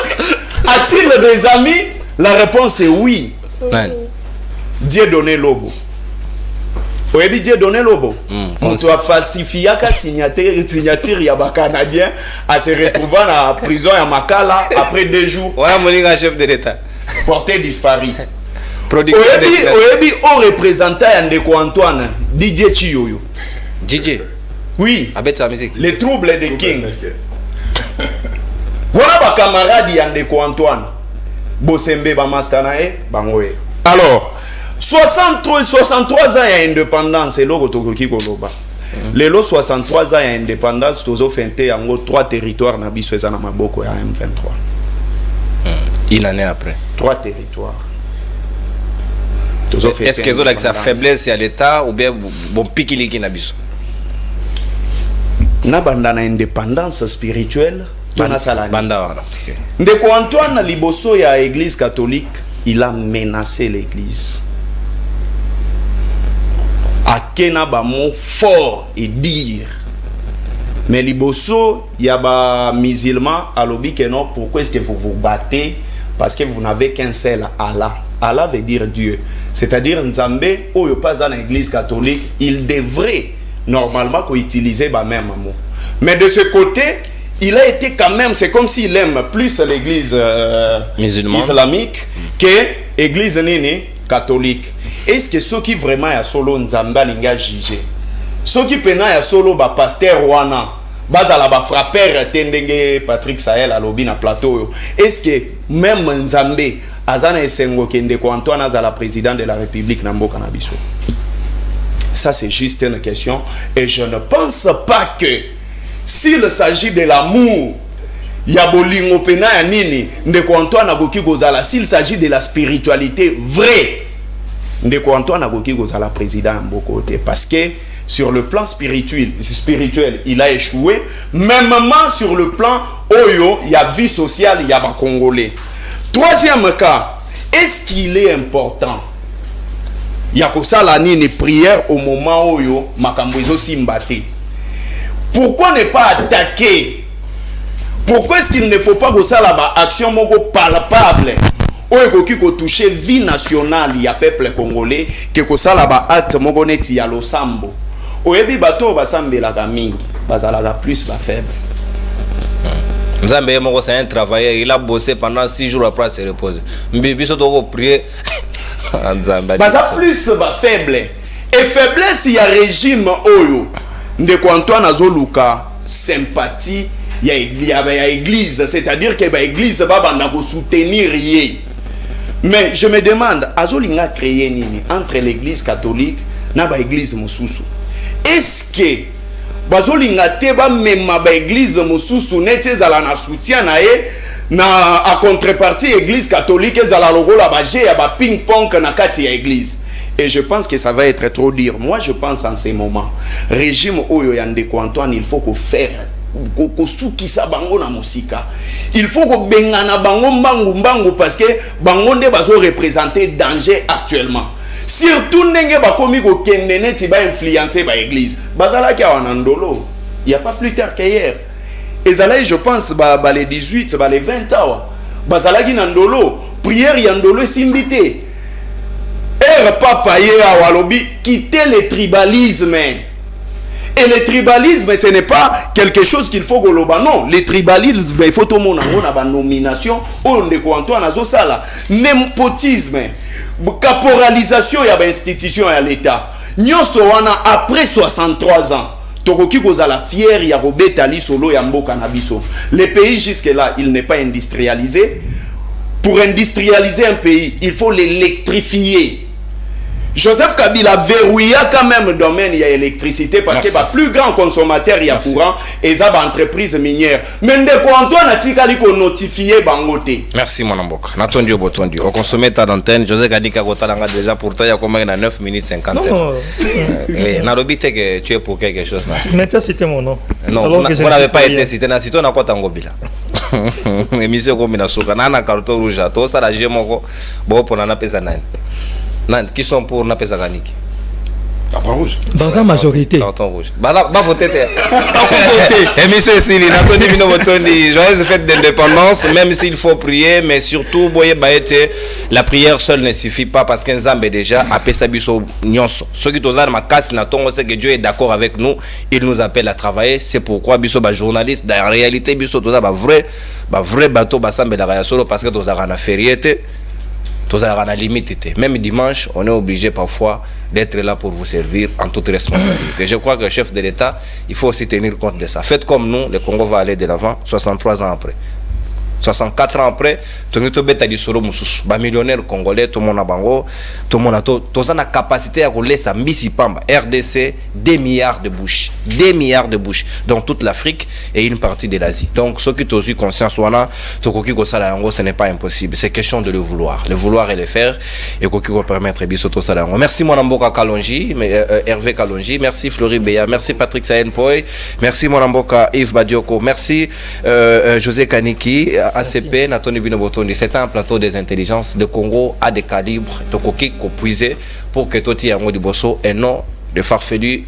a-t-il des amis? La réponse est oui. Non. Dieu donné Lobo. Oyebi Dieu donné Lobo. Moutou a falsifié la signature ya ba Canadien à se retrouver dans la prison à Makala après 2 jours. Voilà mon chef de l'État. Porté disparu. Oyebi au représentant Ndeko Antoine DJ Chiyoyo. DJ. Oui. Avec sa musique. Les troubles de King. Voilà ba camarade ya Ndeko Antoine. Bosembe ba Mastanae bangoe. Alors 63 ans à indépendance et l'eau qui koloba. Les 63 ans à indépendance, tozo fente en 3 territoires na biso ezana maboko ya M23. Une année après. 3 territoires. Est-ce que avec sa faiblesse à l'État ou bien bon pikili qui na biso? Na banda na indépendance spirituelle, tona salani. Banda wana. Ndeko Antoine liboso ya Église catholique, il a menacé l'Église. Akena ba mot fort et dire. Mais liboso ya ba musulman alobi que non, pourquoi est-ce que vous vous battez? Parce que vous n'avez qu'un seul Allah. Allah veut dire Dieu. C'est-à-dire Nzambe oyo pas dans l'église catholique, il devrait normalement utiliser ba même mot. Mais de ce côté, il a été quand même, c'est comme s'il aime plus l'église islamique que l'église catholique. Est-ce que ceux qui vraiment ya solo Nzamba linga jugé? Ceux qui pena ya solo ba pasteur wana, bazala ba frappeur tendenge Patrick Sahel à lobby na plateau. Est-ce que même Nzambe azana esengo kende ko Antoine azala président de la République na mboka na biso? Ça c'est juste une question et je ne pense pas que s'il s'agit de l'amour ya bolingo pena ya nini ndeko Antoine agoki kozala, s'il s'agit de la spiritualité vraie ndeko Antoine agoki kozala président ya mboko te, parce que sur le plan spirituel il a échoué, même sur le plan oyo il y a vie sociale, il y a ba Congolais. Troisième cas, est-ce qu'il est important il y a kosala nini prière au moment oyo makambo ezo simbate? Pourquoi ne pas attaquer? Pourquoi est-ce qu'il ne faut pas kosala ba action moko palpable oyo koki ko toucher vie nationale ya peuple congolais que kosala ba acte moko neti ya losambo? Oyebi bato basambelaka mingi bazalaka plus ba faible. Nzambe moko c'est un travailleur, il a bossé pendant 6 jours après se reposer. Mbibi so to prier. Nzambe baza plus ba faible. Et faiblesse il y a régime oyo ndeko Antoine azoluka sympathie ya église, c'est-à-dire que ba église ba banda ko soutenir yé. Mais je me demande, azolinga créé nini entre l'église catholique na ba église mosusu. Est-ce que bazolinga te ba mema ba église mosusu nete zala na soutien na ye na a contrepartie église catholique zala logola ba je ya ba ping pong na kati ya église. Et je pense que ça va être trop dur. Moi je pense en ces moments régime oyo ya ndeko Antoine, il faut qu'on faire kosukisa bango na musika. Il faut ko bengana bango mbangu parce que bango nde bazo représenter danger actuellement. Surtout ndenge bakomi ko kende neti ba influencer ba église. Bazala ki awana ndolo. Il y a pas plus tard qu'hier. Ezala je pense ba les 18 ba les 20 ans. Bazala ki ndolo. Prière ya ndolo simbité. Papa ye awalobi quitter le tribalisme. Et le tribalisme, ce n'est pas quelque chose qu'il faut goloba. Non, le tribalisme, il faut tout le monde avoir une nomination. On ne peut pas faire népotisme, caporalisation, il y a une institution à l'État. Nous sommes après 63 ans. Tokoki kozala fier ya robetali solo ya mboka na biso. Le pays jusque-là, il n'est pas industrialisé. Pour industrialiser un pays, il faut l'électrifier. Joseph Kabila verrouilla quand même le domaine il y a électricité parce que le plus grand consommateur il y a courant et ça va entreprise minière. Mais ndeko Antoine atikali ko notifier bangote. Merci mon amboka. Natondi obotondi. On consomme ta d'antenne. Joseph Kadika Kotalanga déjà pourtant il y a combien na 9 minutes 57. Non. Na lobité que tu es pour quelque chose là. Mais ça c'était mon nom. Non, vous n'avez pas été cité na cité na kota ngobila. Émission comme na soka na carton rouge. To ça la jemoko bo pour na pesa nani. Qui sont pour Napesa Kaniki? Carton rouge. Dans la majorité. Carton rouge. Bah voter. Émission Sili, Nathalie Bino Botondi, joyeuse fête d'indépendance, même s'il faut prier, mais surtout, Boye Baete, la prière seule ne suffit pas parce qu'un Zambé déjà a Pesabiso Nyonso. Ceux qui ont ma casse, on sait que Dieu est d'accord avec nous, il nous appelle à travailler. C'est pourquoi Biso ba journaliste, dans la réalité, Biso Toza ba vrai bateau Basambe la solo parce que Toza Rana Feriete. Tous à la limite. Même dimanche, on est obligé parfois d'être là pour vous servir en toute responsabilité. Je crois que le chef de l'État, il faut aussi tenir compte de ça. Faites comme nous, le Congo va aller de l'avant 63 ans après. 64 ans après, tout le monde a dit solo mususu. Ba millionnaire congolais, tout le monde a bango, tout le monde a tout la capacité à rouler sa mbisi pamba. RDC, 2 milliards de bouches. 2 milliards de bouches dans toute l'Afrique et une partie de l'Asie. Donc, ceux qui ont eu conscience, ce n'est pas impossible. C'est question de le vouloir. Le vouloir et le faire. Et qui va permettre Bisoto Salango. Merci mon Mboka Kalonji, Hervé Kalonji. Merci Flori Beya. Merci Patrick Sahen Poy. Merci mon Mboka Yves Badioko. Merci José Kaniki. ACP, Nathalie Bino Botondi. C'est un plateau des intelligences de Congo à des calibres de coquilles puisé pour que Toti Yango du Bosso et non de farfelus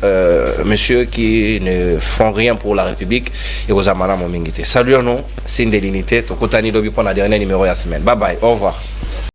messieurs qui ne font rien pour la République et aux amana momingité. Saluons-nous, signe de l'unité. Tokotani Lobi pour la dernière numéro de la semaine. Bye bye, au revoir.